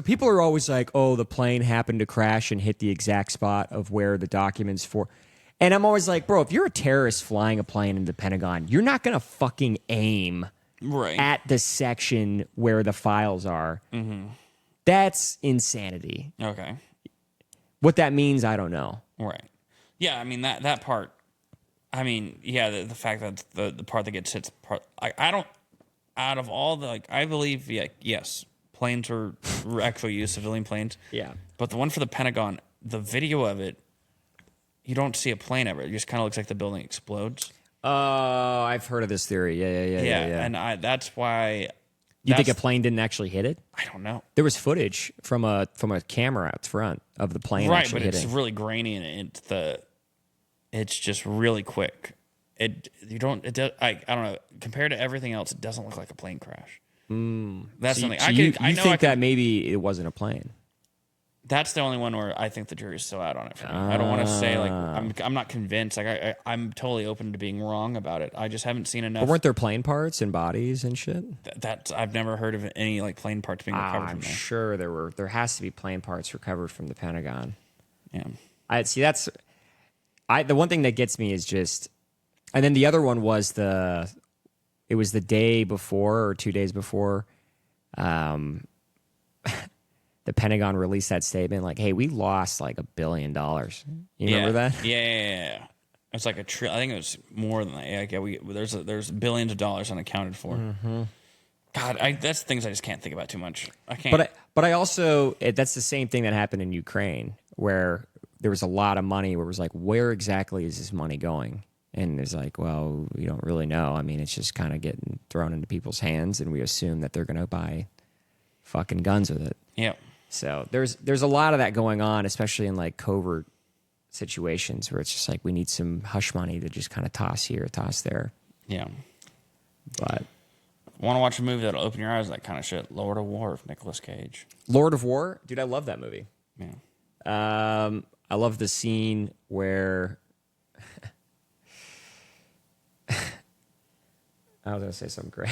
people are always like, "Oh, the plane happened to crash and hit the exact spot of where the documents for." And I'm always like, "Bro, if you're a terrorist flying a plane into the Pentagon, you're not going to fucking aim at the section where the files are." Mm-hmm. That's insanity. Okay. What that means, I don't know. Right. Yeah, I mean that part. I mean, yeah, the fact that the part that gets hit, I don't. Out of all the I believe yes, planes were actually used, civilian planes. Yeah. But the one for the Pentagon, the video of it, you don't see a plane ever. It just kind of looks like the building explodes. Oh, I've heard of this theory. Yeah. And that's why. You think a plane didn't actually hit it? I don't know. There was footage from a camera out front of the plane. Right, actually but it's hitting. really grainy and it's just really quick. I don't know. Compared to everything else, it doesn't look like a plane crash. That's something You think that maybe it wasn't a plane? That's the only one where I think the jury's still out on it for me. I don't want to say I'm not convinced. I'm totally open to being wrong about it. I just haven't seen enough. But weren't there plane parts and bodies and shit? I've never heard of any plane parts being recovered from I'm there. sure there were. There has to be plane parts recovered from the Pentagon. Yeah. I see. The one thing that gets me is just, and then the other one was it was the day before or 2 days before. The Pentagon released that statement like, "Hey, we lost like $1 billion." You remember that? Yeah. It's like I think it was more than that. Yeah, there's billions of dollars unaccounted for. Mm-hmm. God, that's things I just can't think about too much. I can't. But I also that's the same thing that happened in Ukraine where there was a lot of money where it was like, where exactly is this money going? And it's like, well, we don't really know. I mean, it's just kind of getting thrown into people's hands, and we assume that they're going to buy fucking guns with it. Yeah. So there's a lot of that going on, especially in like covert situations where it's just like we need some hush money to just kind of toss here, toss there. Yeah. But want to watch a movie that'll open your eyes, that kind of shit. Lord of War with Nicolas Cage. Lord of War, dude, I love that movie. Yeah. I love the scene where I was gonna say something great.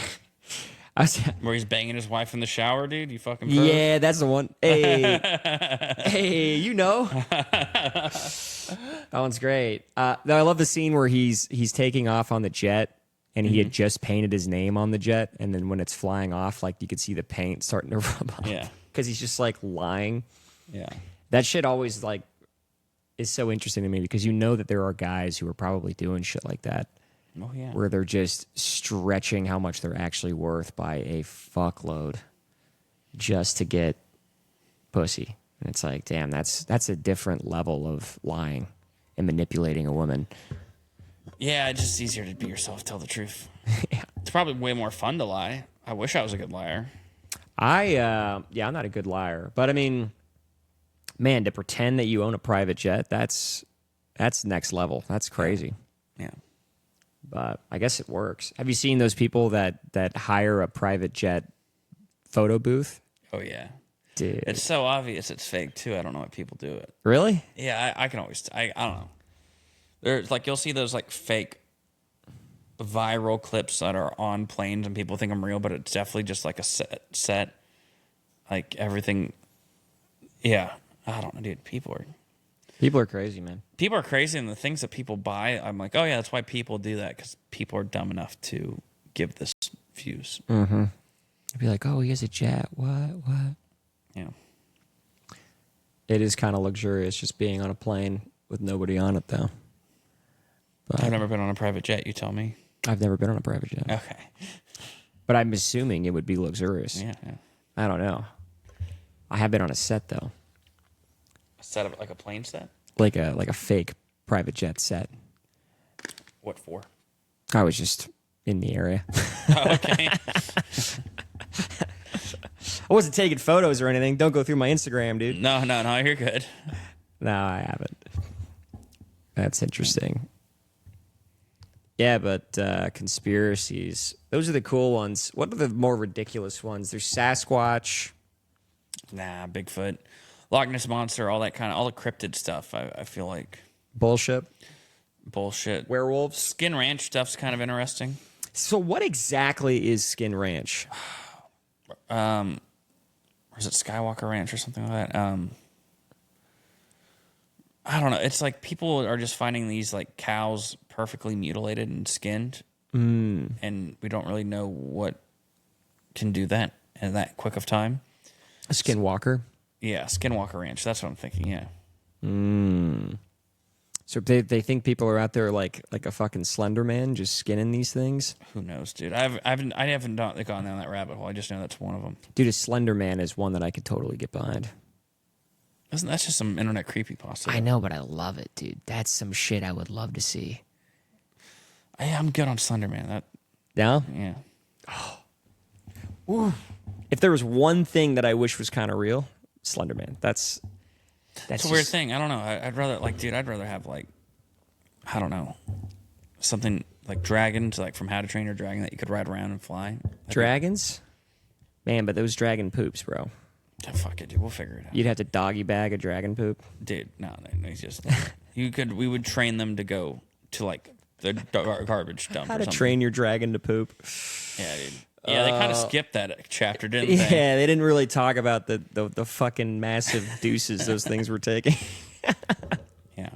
Where he's banging his wife in the shower, dude. You fucking perv. Yeah, that's the one. Hey, you know. That one's great. I love the scene where he's taking off on the jet, and he had just painted his name on the jet, and then when it's flying off, like you could see the paint starting to rub off. Yeah, because he's just like lying. Yeah, that shit always like is so interesting to me because you know that there are guys who are probably doing shit like that. Oh, yeah. Where they're just stretching how much they're actually worth by a fuckload just to get pussy. And it's like, damn, that's a different level of lying and manipulating a woman. Yeah, it's just easier to be yourself, tell the truth. Yeah. It's probably way more fun to lie. I wish I was a good liar. I'm not a good liar. But I mean, man, to pretend that you own a private jet, that's next level. That's crazy. Yeah. But I guess it works. Have you seen those people that hire a private jet photo booth? Oh, yeah. Dude. It's so obvious it's fake, too. I don't know why people do it. Really? Yeah, I can always... I don't know. There's like, you'll see those like fake viral clips that are on planes and people think I'm real, but it's definitely just like a set. Like everything... Yeah. I don't know, dude. People are crazy, man. People are crazy, and the things that people buy, I'm like, oh, yeah, that's why people do that, because people are dumb enough to give this views. Mm-hmm. I'd be like, oh, he has a jet. What? Yeah. It is kind of luxurious just being on a plane with nobody on it, though. But I've never been on a private jet, you tell me. I've never been on a private jet. Okay. But I'm assuming it would be luxurious. Yeah. I don't know. I have been on a set though. A set of like a plane set? Like a fake private jet set. What for? I was just in the area. Oh, okay. I wasn't taking photos or anything. Don't go through my Instagram, dude. No, you're good. No, I haven't. That's interesting. Yeah, but conspiracies. Those are the cool ones. What are the more ridiculous ones? There's Sasquatch. Nah, Bigfoot. Loch Ness Monster, all that all the cryptid stuff, I feel like. Bullshit. Bullshit. Werewolves. Skin Ranch stuff's kind of interesting. So what exactly is Skin Ranch? Or is it Skywalker Ranch or something like that? I don't know. It's like people are just finding these like cows perfectly mutilated and skinned, and we don't really know what can do that in that quick of time. A skinwalker? Yeah, Skinwalker Ranch. That's what I'm thinking. Yeah. So they think people are out there like a fucking Slender Man just skinning these things? Who knows, dude? I haven't gone down that rabbit hole. I just know that's one of them. Dude, a Slender Man is one that I could totally get behind. That's just some internet creepypasta? I know, but I love it, dude. That's some shit I would love to see. I'm good on Slender Man. Yeah? Yeah. If there was one thing that I wish was kind of real, Slender Man. That's It's a weird thing. I don't know. I'd rather have like, I don't know, something like dragons, like from How to Train Your Dragon that you could ride around and fly. Dragons? Man, but those dragon poops, bro. Oh, fuck it, dude. We'll figure it out. You'd have to doggy bag a dragon poop. Dude, no, it's just we would train them to go to like the garbage dump. How or to something. train your dragon to poop. Yeah, dude. Yeah, they kind of skipped that chapter, didn't Yeah, they? they didn't really talk about the fucking massive deuces those things were taking. Yeah.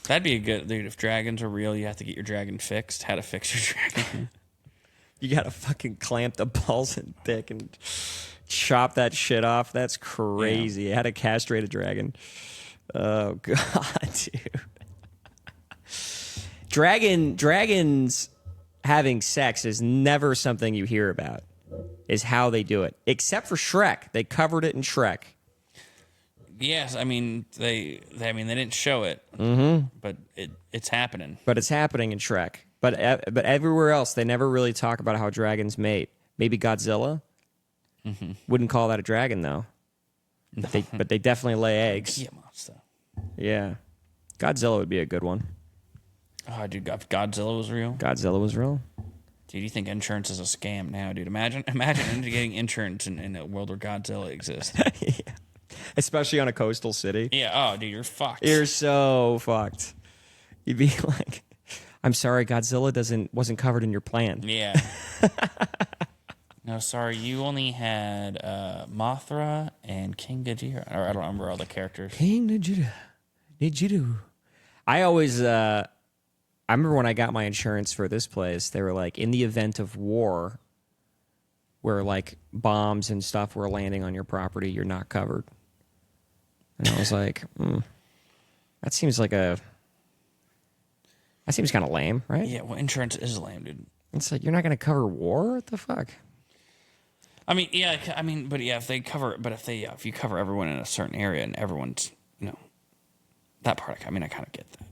That'd be a good, dude. If dragons are real, you have to get your dragon fixed. How to fix your dragon? You gotta fucking clamp the balls and dick and chop that shit off. That's crazy. How to castrate a dragon. Oh god, dude. Dragons having sex is never something you hear about. Is how they do it. Except for Shrek. They covered it in Shrek. Yes, I mean they didn't show it, but it's happening. But it's happening in Shrek. But everywhere else, they never really talk about how dragons mate. Maybe Godzilla. Wouldn't call that a dragon though. But they definitely lay eggs. Yeah, monster. Yeah, Godzilla would be a good one. Oh, dude, if Godzilla was real. Godzilla was real. Dude, you think insurance is a scam now, dude? Imagine getting insurance in a world where Godzilla exists. Yeah. Especially on a coastal city. Yeah. Oh, dude, you're fucked. You're so fucked. You'd be like, I'm sorry, Godzilla wasn't covered in your plan. Yeah. No, sorry, you only had Mothra and King Ghidorah. Or I don't remember all the characters. King Ghidorah. I always, I remember when I got my insurance for this place, they were like, in the event of war, where like bombs and stuff were landing on your property, you're not covered. And I was like, that seems kind of lame, right? Yeah, well, insurance is lame, dude. It's like, you're not going to cover war? What the fuck? I mean, yeah, if you cover everyone in a certain area and everyone's, that part, I kind of get that.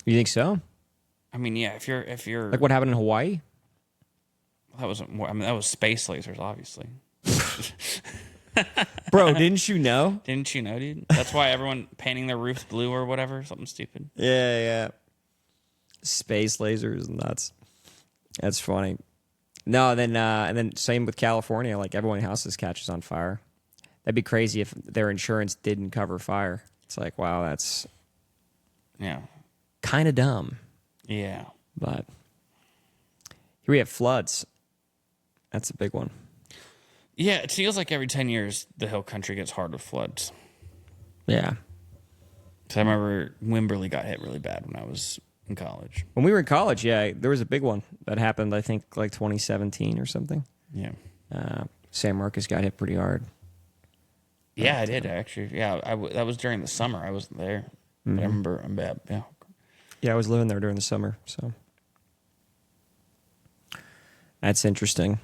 You think so? I mean, yeah, if you're Like what happened in Hawaii? that was space lasers, obviously. Bro, didn't you know? Didn't you know, dude? That's why everyone painting their roofs blue or whatever, something stupid. Yeah. Space lasers and nuts. That's funny. No, and then same with California. Like everyone's houses catches on fire. That'd be crazy if their insurance didn't cover fire. It's like, wow, that's kind of dumb. Yeah. But here we have floods. That's a big one. Yeah, it feels like every 10 years the hill country gets hard with floods. Yeah. Because I remember Wimberley got hit really bad when I was in college. When we were in college, yeah, there was a big one that happened, I think, like 2017 or something. Yeah. San Marcos got hit pretty hard. Yeah, I did, actually. Yeah, that was during the summer. I wasn't there. But I remember, yeah. Yeah, I was living there during the summer, so. That's interesting.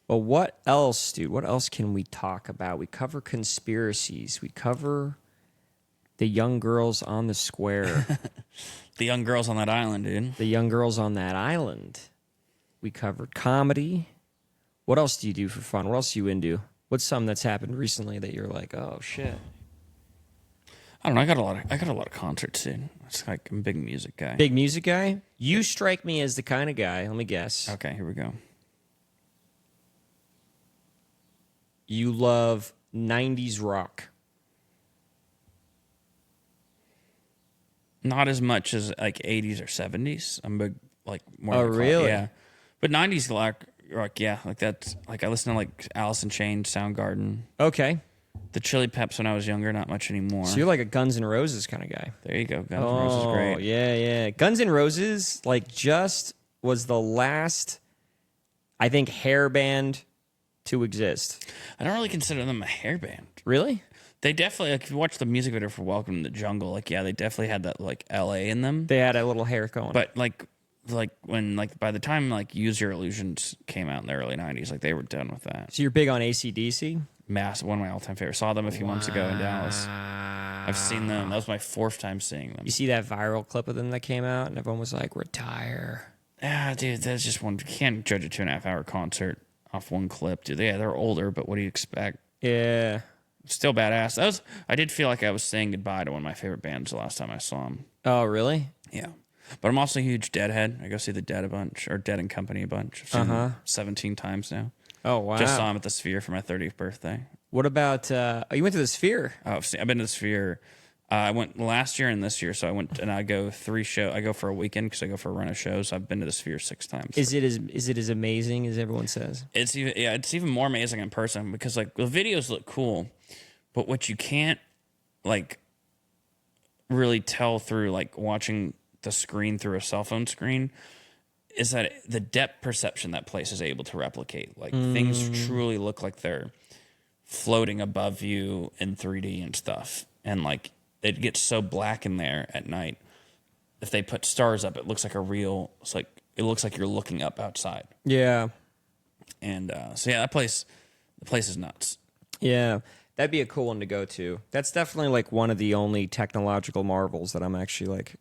Well, what else, dude? What else can we talk about? We cover conspiracies. We cover the young girls on the square. The young girls on that island, dude. The young girls on that island. We covered comedy. What else do you do for fun? What else are you into? What's something that's happened recently that you're like, oh shit? I don't know. I got a lot of concerts, dude. It's like I'm a big music guy. Big music guy? You strike me as the kind of guy. Let me guess. Okay, here we go. You love 90s rock. Not as much as like 80s or 70s. I'm big, like more. Oh, really? Yeah, but 90s rock, yeah, like that's like I listen to like Alice in Chains, Soundgarden, Okay. the Chili Peps when I was younger. Not much anymore. So you're like a Guns N' Roses kind of guy. There you go. Guns N' Roses, great. Yeah, yeah. Guns N' Roses, like, just was the last, I think, hair band to exist. I don't really consider them a hair band. Really? They definitely, like, if you watch the music video for Welcome to the Jungle, like, yeah, they definitely had that, like, LA in them. They had a little hair going. But, like when, like, by the time, like, Use Your Illusions came out in the early 90s, like, they were done with that. So you're big on AC/DC? Massive, one of my all-time favorites. Saw them a few months ago in Dallas. I've seen them. That was my fourth time seeing them. You see that viral clip of them that came out, and everyone was like, retire. Ah, dude, that's just one. You can't judge a 2.5-hour concert off one clip, dude. Yeah, they're older, but what do you expect? Yeah. Still badass. I did feel like I was saying goodbye to one of my favorite bands the last time I saw them. Oh, really? Yeah. But I'm also a huge Deadhead. I go see the Dead a bunch, or Dead and Company a bunch. I've seen them 17 times now. Oh, wow. Just saw them at the Sphere for my 30th birthday. What about, you went to the Sphere? Oh, I've been to the Sphere. I went last year and this year, so I went and I go 3 shows. I go for a weekend because I go for a run of shows. So I've been to the Sphere 6 times. Is it as amazing as everyone says? It's even more amazing in person because like the videos look cool, but what you can't like really tell through like watching the screen through a cell phone screen is that the depth perception that place is able to replicate. Like things truly look like they're floating above you in 3D and stuff, and like it gets so black in there at night. If they put stars up, it looks like it looks like you're looking up outside. Yeah. And so yeah, the place is nuts. Yeah. That'd be a cool one to go to. That's definitely like one of the only technological marvels that I'm actually like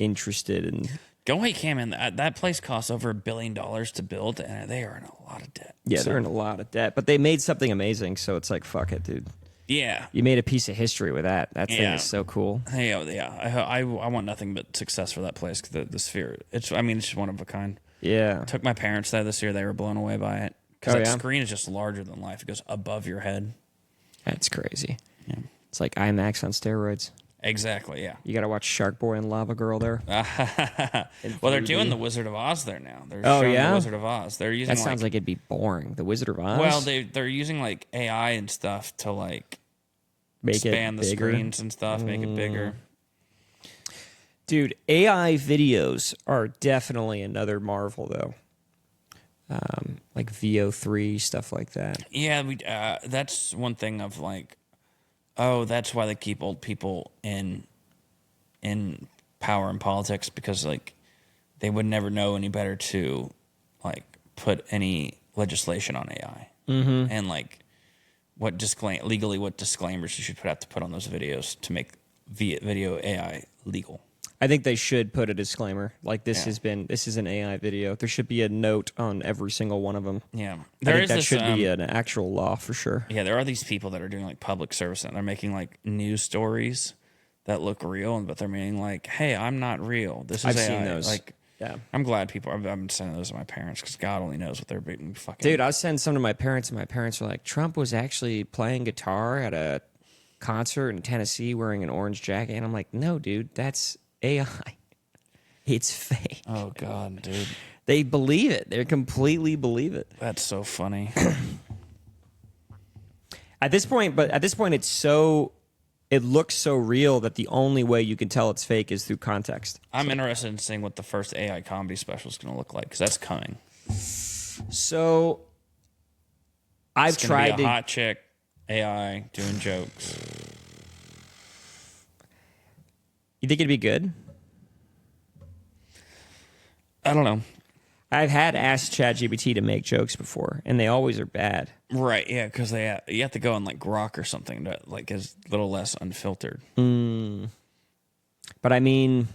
interested in. Go away, Cam, man. That place costs over $1 billion to build, and they are in a lot of debt. Yeah, they're in a lot of debt, but they made something amazing, so it's like, fuck it, dude. Yeah. You made a piece of history with that. That thing is so cool. Hey, yeah. I want nothing but success for that place. The Sphere. It's just one of a kind. Yeah. Took my parents there this year. They were blown away by it because that screen is just larger than life. It goes above your head. That's crazy. Yeah. It's like IMAX on steroids. Exactly. Yeah. You got to watch Shark Boy and Lava Girl there. Well, they're doing the Wizard of Oz there now. They're showing the Wizard of Oz. They're using that sounds like it'd be boring. The Wizard of Oz. Well, they're using like AI and stuff to like expand the screens and stuff, make it bigger. Dude, AI videos are definitely another marvel, though. Like VO3 stuff like that. Yeah, that's one thing of like, oh, that's why they keep old people in power and politics, because like they would never know any better to like put any legislation on AI and like what disclaimers you should have to put on those videos to make video AI legal. I think they should put a disclaimer like this is an AI video. There should be a note on every single one of them. Yeah, That should be an actual law for sure. Yeah, there are these people that are doing like public service and they're making like news stories that look real, but they're meaning like, "Hey, I'm not real. This is I've AI." seen those. Like, yeah, I'm glad people. I've been sending those to my parents because God only knows what they're being fucking. Dude, I was sending some to my parents, and my parents were like, "Trump was actually playing guitar at a concert in Tennessee wearing an orange jacket," and I'm like, "No, dude, that's AI. It's fake." Oh God, dude. They believe it. They completely believe it. That's so funny. At this point, it looks so real that the only way you can tell it's fake is through context. I'm interested in seeing what the first AI comedy special is going to look like because that's coming. So, I've tried to be a hot chick AI doing jokes. You think it'd be good? I don't know. I've had asked ChatGPT to make jokes before, and they always are bad. Right, yeah, because you have to go on like Grok or something that like is a little less unfiltered. But I mean,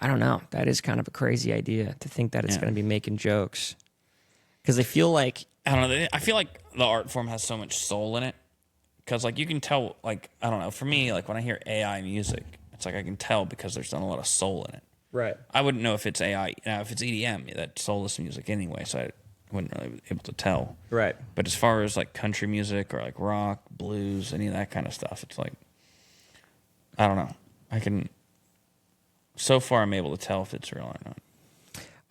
I don't know. That is kind of a crazy idea to think that it's going to be making jokes. Because I feel like... I don't know. I feel like the art form has so much soul in it. Because like you can tell, like, I don't know. For me, like when I hear AI music, it's like I can tell because there's not a lot of soul in it. Right. I wouldn't know if it's AI. Now, if it's EDM, that's soulless music anyway, so I wouldn't really be able to tell. Right. But as far as like country music or like rock, blues, any of that kind of stuff, it's like, I don't know. So far I'm able to tell if it's real or not.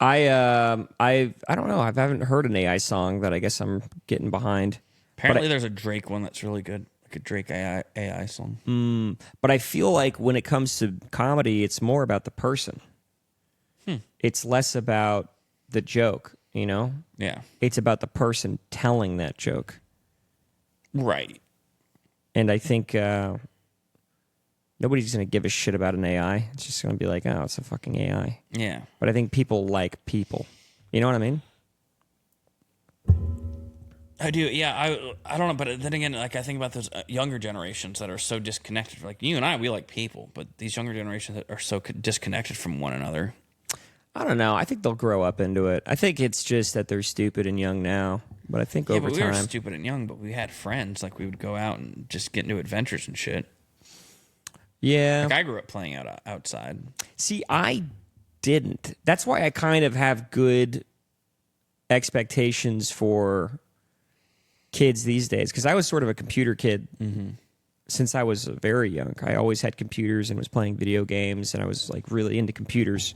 I don't know. I haven't heard an AI song that I guess I'm getting behind. Apparently there's a Drake one that's really good, like a Drake AI song. But I feel like when it comes to comedy, it's more about the person. It's less about the joke, you know? Yeah. It's about the person telling that joke. Right. And I think nobody's going to give a shit about an AI. It's just going to be like, oh, it's a fucking AI. Yeah. But I think people like people. You know what I mean? I do, yeah. I don't know, but then again, like I think about those younger generations that are so disconnected. Like you and I, we like people, but these younger generations that are so disconnected from one another. I don't know. I think they'll grow up into it. I think it's just that they're stupid and young now. But I think over but we time, were stupid and young, but we had friends. Like we would go out and just get into adventures and shit. Yeah. Like I grew up playing outside. See, I didn't. That's why I kind of have good expectations for kids these days, because I was sort of a computer kid since I was very young. I always had computers and was playing video games, and I was like really into computers.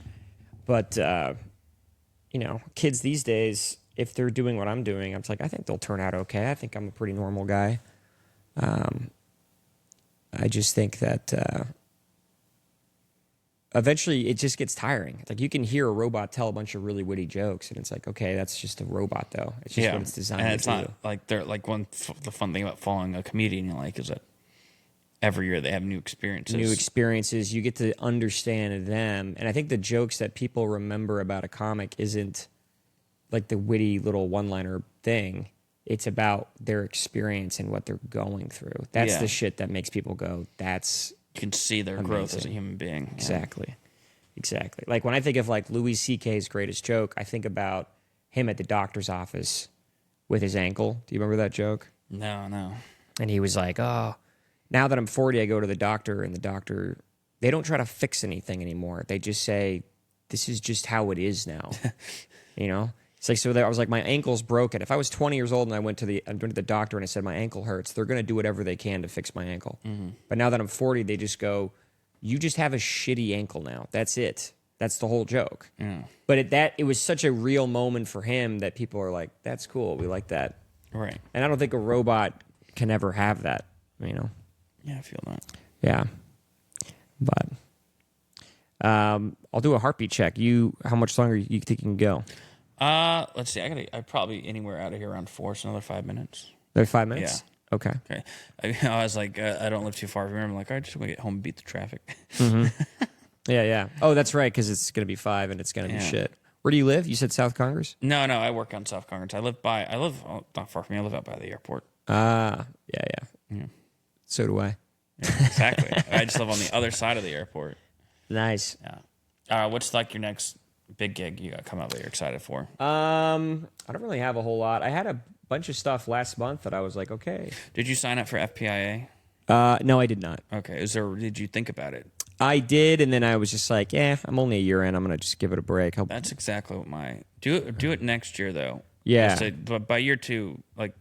But you know, kids these days, if they're doing what I'm doing, I'm like, I think they'll turn out okay. I think I'm a pretty normal guy. I just think that eventually it just gets tiring. Like you can hear a robot tell a bunch of really witty jokes, and it's like, okay, that's just a robot, though. It's just what it's designed and it's to not do. like they're like the fun thing about following a comedian you like is that every year they have new experiences. New experiences. You get to understand them, and I think the jokes that people remember about a comic isn't like the witty little one-liner thing. It's about their experience and what they're going through. That's the shit that makes people go, that's You can see their growth as a human being. Exactly. Exactly. Like when I think of like Louis C.K.'s greatest joke, I think about him at the doctor's office with his ankle. Do you remember that joke? No. And he was like, oh, now that I'm 40, I go to the doctor, and the doctor, they don't try to fix anything anymore. They just say, this is just how it is now. You know? It's like, so I was like, my ankle's broken. If I was 20 years old and I went to the doctor and I said my ankle hurts, they're going to do whatever they can to fix my ankle. But now that I'm 40, they just go, you just have a shitty ankle now. That's it. That's the whole joke. But it was such a real moment for him that people are like, that's cool. We like that. Right. And I don't think a robot can ever have that, you know? Yeah, I feel that. Yeah. But I'll do a heartbeat check. How much longer you think you can go? Let's see. I probably anywhere out of here around 4, so another 5 minutes. Another 5 minutes? Yeah. Okay. I was like, I don't live too far from here. I'm like, all right, just want to get home and beat the traffic. Yeah. Oh, that's right, because it's going to be 5 and it's going to be shit. Where do you live? You said South Congress? No, I work on South Congress. I live not far from me. I live out by the airport. Yeah. So do I. Yeah, exactly. I just live on the other side of the airport. Nice. Yeah. What's like your next big gig you got coming up that you're excited for? I don't really have a whole lot. I had a bunch of stuff last month that I was like, okay. Did you sign up for FPIA? No, I did not. Okay. Did you think about it? I did, and then I was just like, I'm only a year in. I'm going to just give it a break. That's exactly what do it next year though. Yeah. But by year 2, like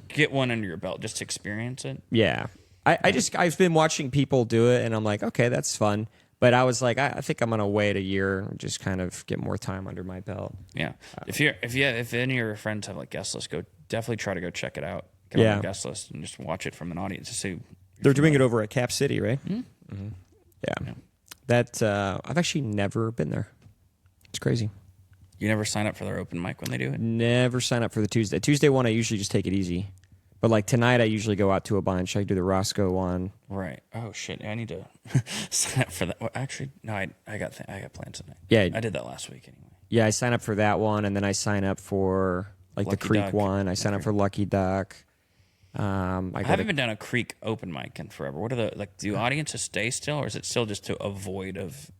get one under your belt just to experience it. Yeah. I've been watching people do it, and I'm like, okay, that's fun. But I was like, I think I'm gonna wait a year and just kind of get more time under my belt. Yeah. If any of your friends have like guest lists, definitely try to go check it out. Get on the guest list and just watch it from an audience to see. They're doing it over at Cap City, right? Mm-hmm. Yeah. That I've actually never been there. It's crazy. You never sign up for their open mic when they do it? Never sign up for the Tuesday one. I usually just take it easy. But like tonight, I usually go out to a bunch. I do the Roscoe one. Right. Oh shit! I need to sign up for that. Well, actually, no. I got plans tonight. Yeah. I did that last week anyway. Yeah, I sign up for that one, and then I sign up for like Lucky the Creek Duck. one. I sign up for Lucky Duck. I haven't been down a Creek open mic in forever. What are the like? Do audiences stay still, or is it still just to avoid of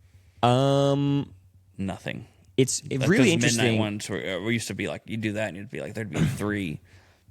nothing? It's Like really those interesting. Midnight ones where we used to be like, you do that, and it'd be like there'd be 3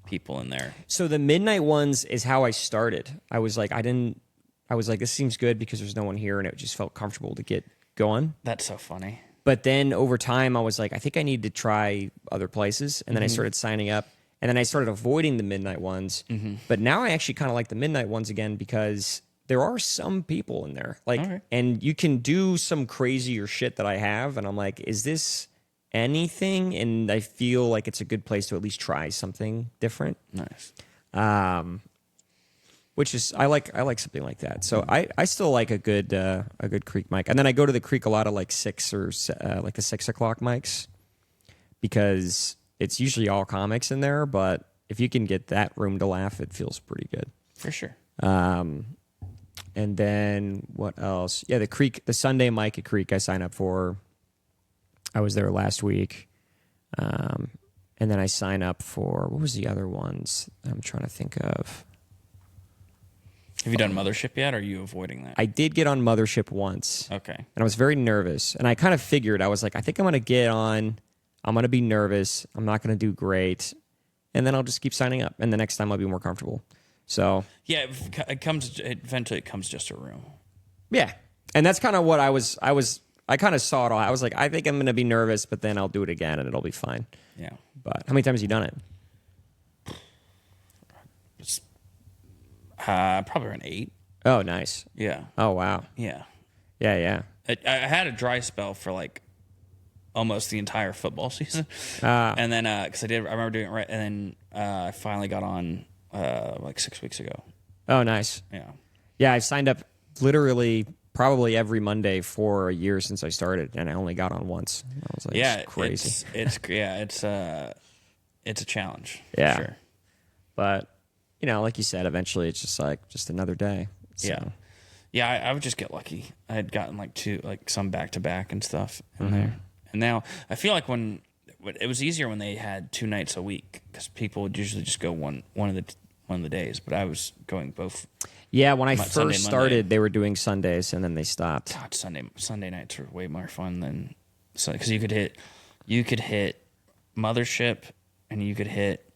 people in there. So the midnight ones is how I started. I was like, this seems good because there's no one here, and it just felt comfortable to get going. That's so funny. But then over time, I was like, I think I need to try other places, and then I started signing up, and then I started avoiding the midnight ones. But now I actually kind of like the midnight ones again because there are some people in there, like, and you can do some crazier shit that I have, and I'm like, is this anything? And I feel like it's a good place to at least try something different. Nice. Which is I like something like that. So I still like a good Creek mic, and then I go to the Creek a lot of like 6 or like the 6 o'clock mics because it's usually all comics in there. But if you can get that room to laugh, it feels pretty good For sure. And then what else? Yeah, the Sunday mic at Creek I signed up for. I was there last week. And then I sign up for, what was the other ones I'm trying to think of? Have you done Mothership yet, or are you avoiding that? I did get on Mothership once. Okay. And I was very nervous. And I kind of figured, I was like, I think I'm going to get on. I'm going to be nervous. I'm not going to do great. And then I'll just keep signing up. And the next time I'll be more comfortable. So. Yeah, eventually it comes just a room. Yeah. And that's kind of what I kind of saw it all. I was like, I think I'm going to be nervous, but then I'll do it again and it'll be fine. Yeah. But how many times have you done it? It's probably around 8. Oh, nice. Yeah. Oh, wow. Yeah. Yeah. I had a dry spell for like almost the entire football season, and then because I remember doing it right, and then I finally got on like 6 weeks ago. Oh, nice. Yeah. Yeah, I've signed up literally probably every Monday for a year since I started, and I only got on once. I was like, Yeah, it's crazy. It's a challenge. Yeah. For sure. But like you said, eventually it's just another day. So. Yeah. Yeah, I would just get lucky. I had gotten like some back to back and stuff in there, and now I feel like when it was easier when they had 2 nights a week because people would usually just go one of the days, but I was going both. Yeah, when I first Sunday, started, they were doing Sundays, and then they stopped. God, Sunday nights are way more fun than because you could hit Mothership, and you could hit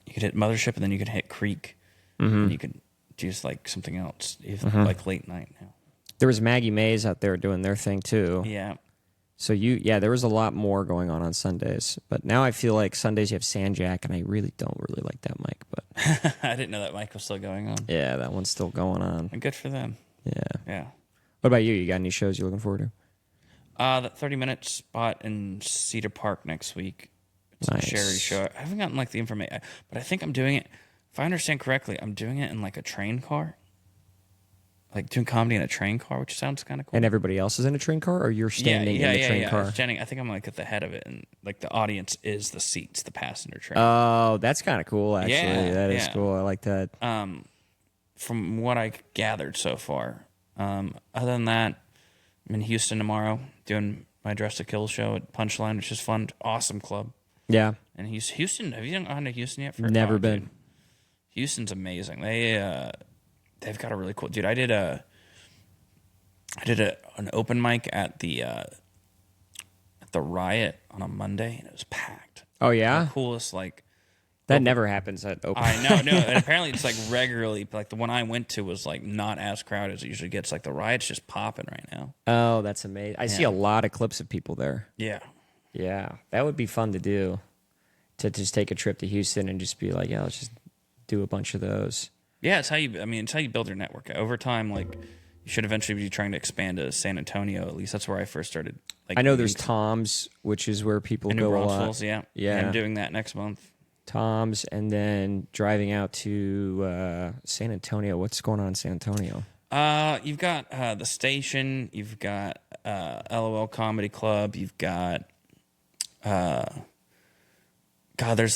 Mothership, and then you could hit Creek, and you could do like something else, like late night now. There was Maggie Mays out there doing their thing too. Yeah. So there was a lot more going on Sundays, but now I feel like Sundays you have Sandjack, and I really don't like that mic. But I didn't know that mic was still going on. yeah, that one's still going on. And good for them. Yeah. Yeah. What about you? You got any shows you're looking forward to? That 30-minute spot in Cedar Park next week. It's Nice. a charity show. I haven't gotten like the information, but I think I'm doing it. If I understand correctly, I'm doing it in like a train car. Like doing comedy in a train car, which sounds kind of cool. And everybody else is in a train car, or you're standing in the train car? Standing. I think I'm like at the head of it, and like the audience is the seats, the passenger train. Oh, that's kind of cool. Actually, that is yeah. cool. I like that. From what I gathered so far, other than that, I'm in Houston tomorrow doing my Dress to Kill show at Punchline, which is fun. Awesome club. Yeah. And Houston. Have you gone to Houston yet? Never been. Dude. Houston's amazing. They've got a really cool dude. I did an open mic at the Riot on a Monday, and it was packed. Oh yeah, The coolest that never happens at open. I know, no, and apparently it's like regularly. Like the one I went to was like not as crowded as it usually gets. Like the Riot's just popping right now. Oh, that's amazing. I see a lot of clips of people there. Yeah, Yeah, that would be fun to do. To just take a trip to Houston and just be like, yeah, let's just do a bunch of those. yeah. It's how you build your network over time. Like you should eventually be trying to expand to San Antonio. At least that's where I first started. Like I know there's Tom's, which is where people in go New a lot. Braunfels. Yeah, Yeah. I'm doing that next month. Tom's, and then driving out to San Antonio. What's going on in San Antonio? You've got the Station. You've got LOL Comedy Club. You've got there's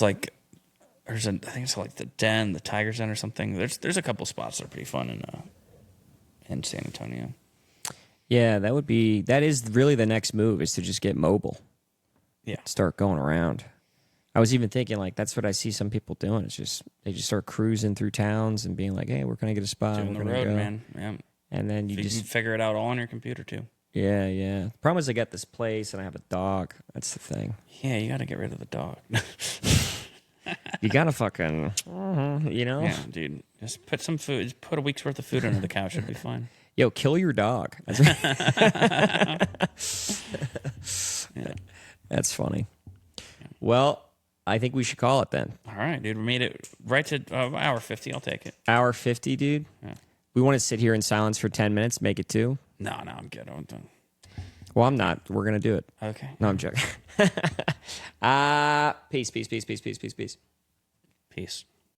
like I think it's like the Den, the Tiger's Den or something. There's a couple spots that are pretty fun in San Antonio. Yeah, that is really the next move is to just get mobile. Yeah. Start going around. I was even thinking like that's what I see some people doing. It's just they just start cruising through towns and being like, "Hey, we're gonna get a spot. Doing we're the gonna road, go." man. Yeah. And then you can just figure it out all on your computer too. yeah. The problem is I got this place and I have a dog. That's the thing. Yeah, you got to get rid of the dog. You gotta fucking, you know. Yeah, dude. Just put some food. Just put a week's worth of food under the couch. It'll be fine. Yo, kill your dog. That's funny. Well, I think we should call it then. All right, dude. We made it right to hour 50. I'll take it. Hour 50, dude. Yeah. We want to sit here in silence for 10 minutes, make it 2. No, I'm good. I'm done. Well, I'm not. We're going to do it. Okay. No, I'm joking. Peace. Peace.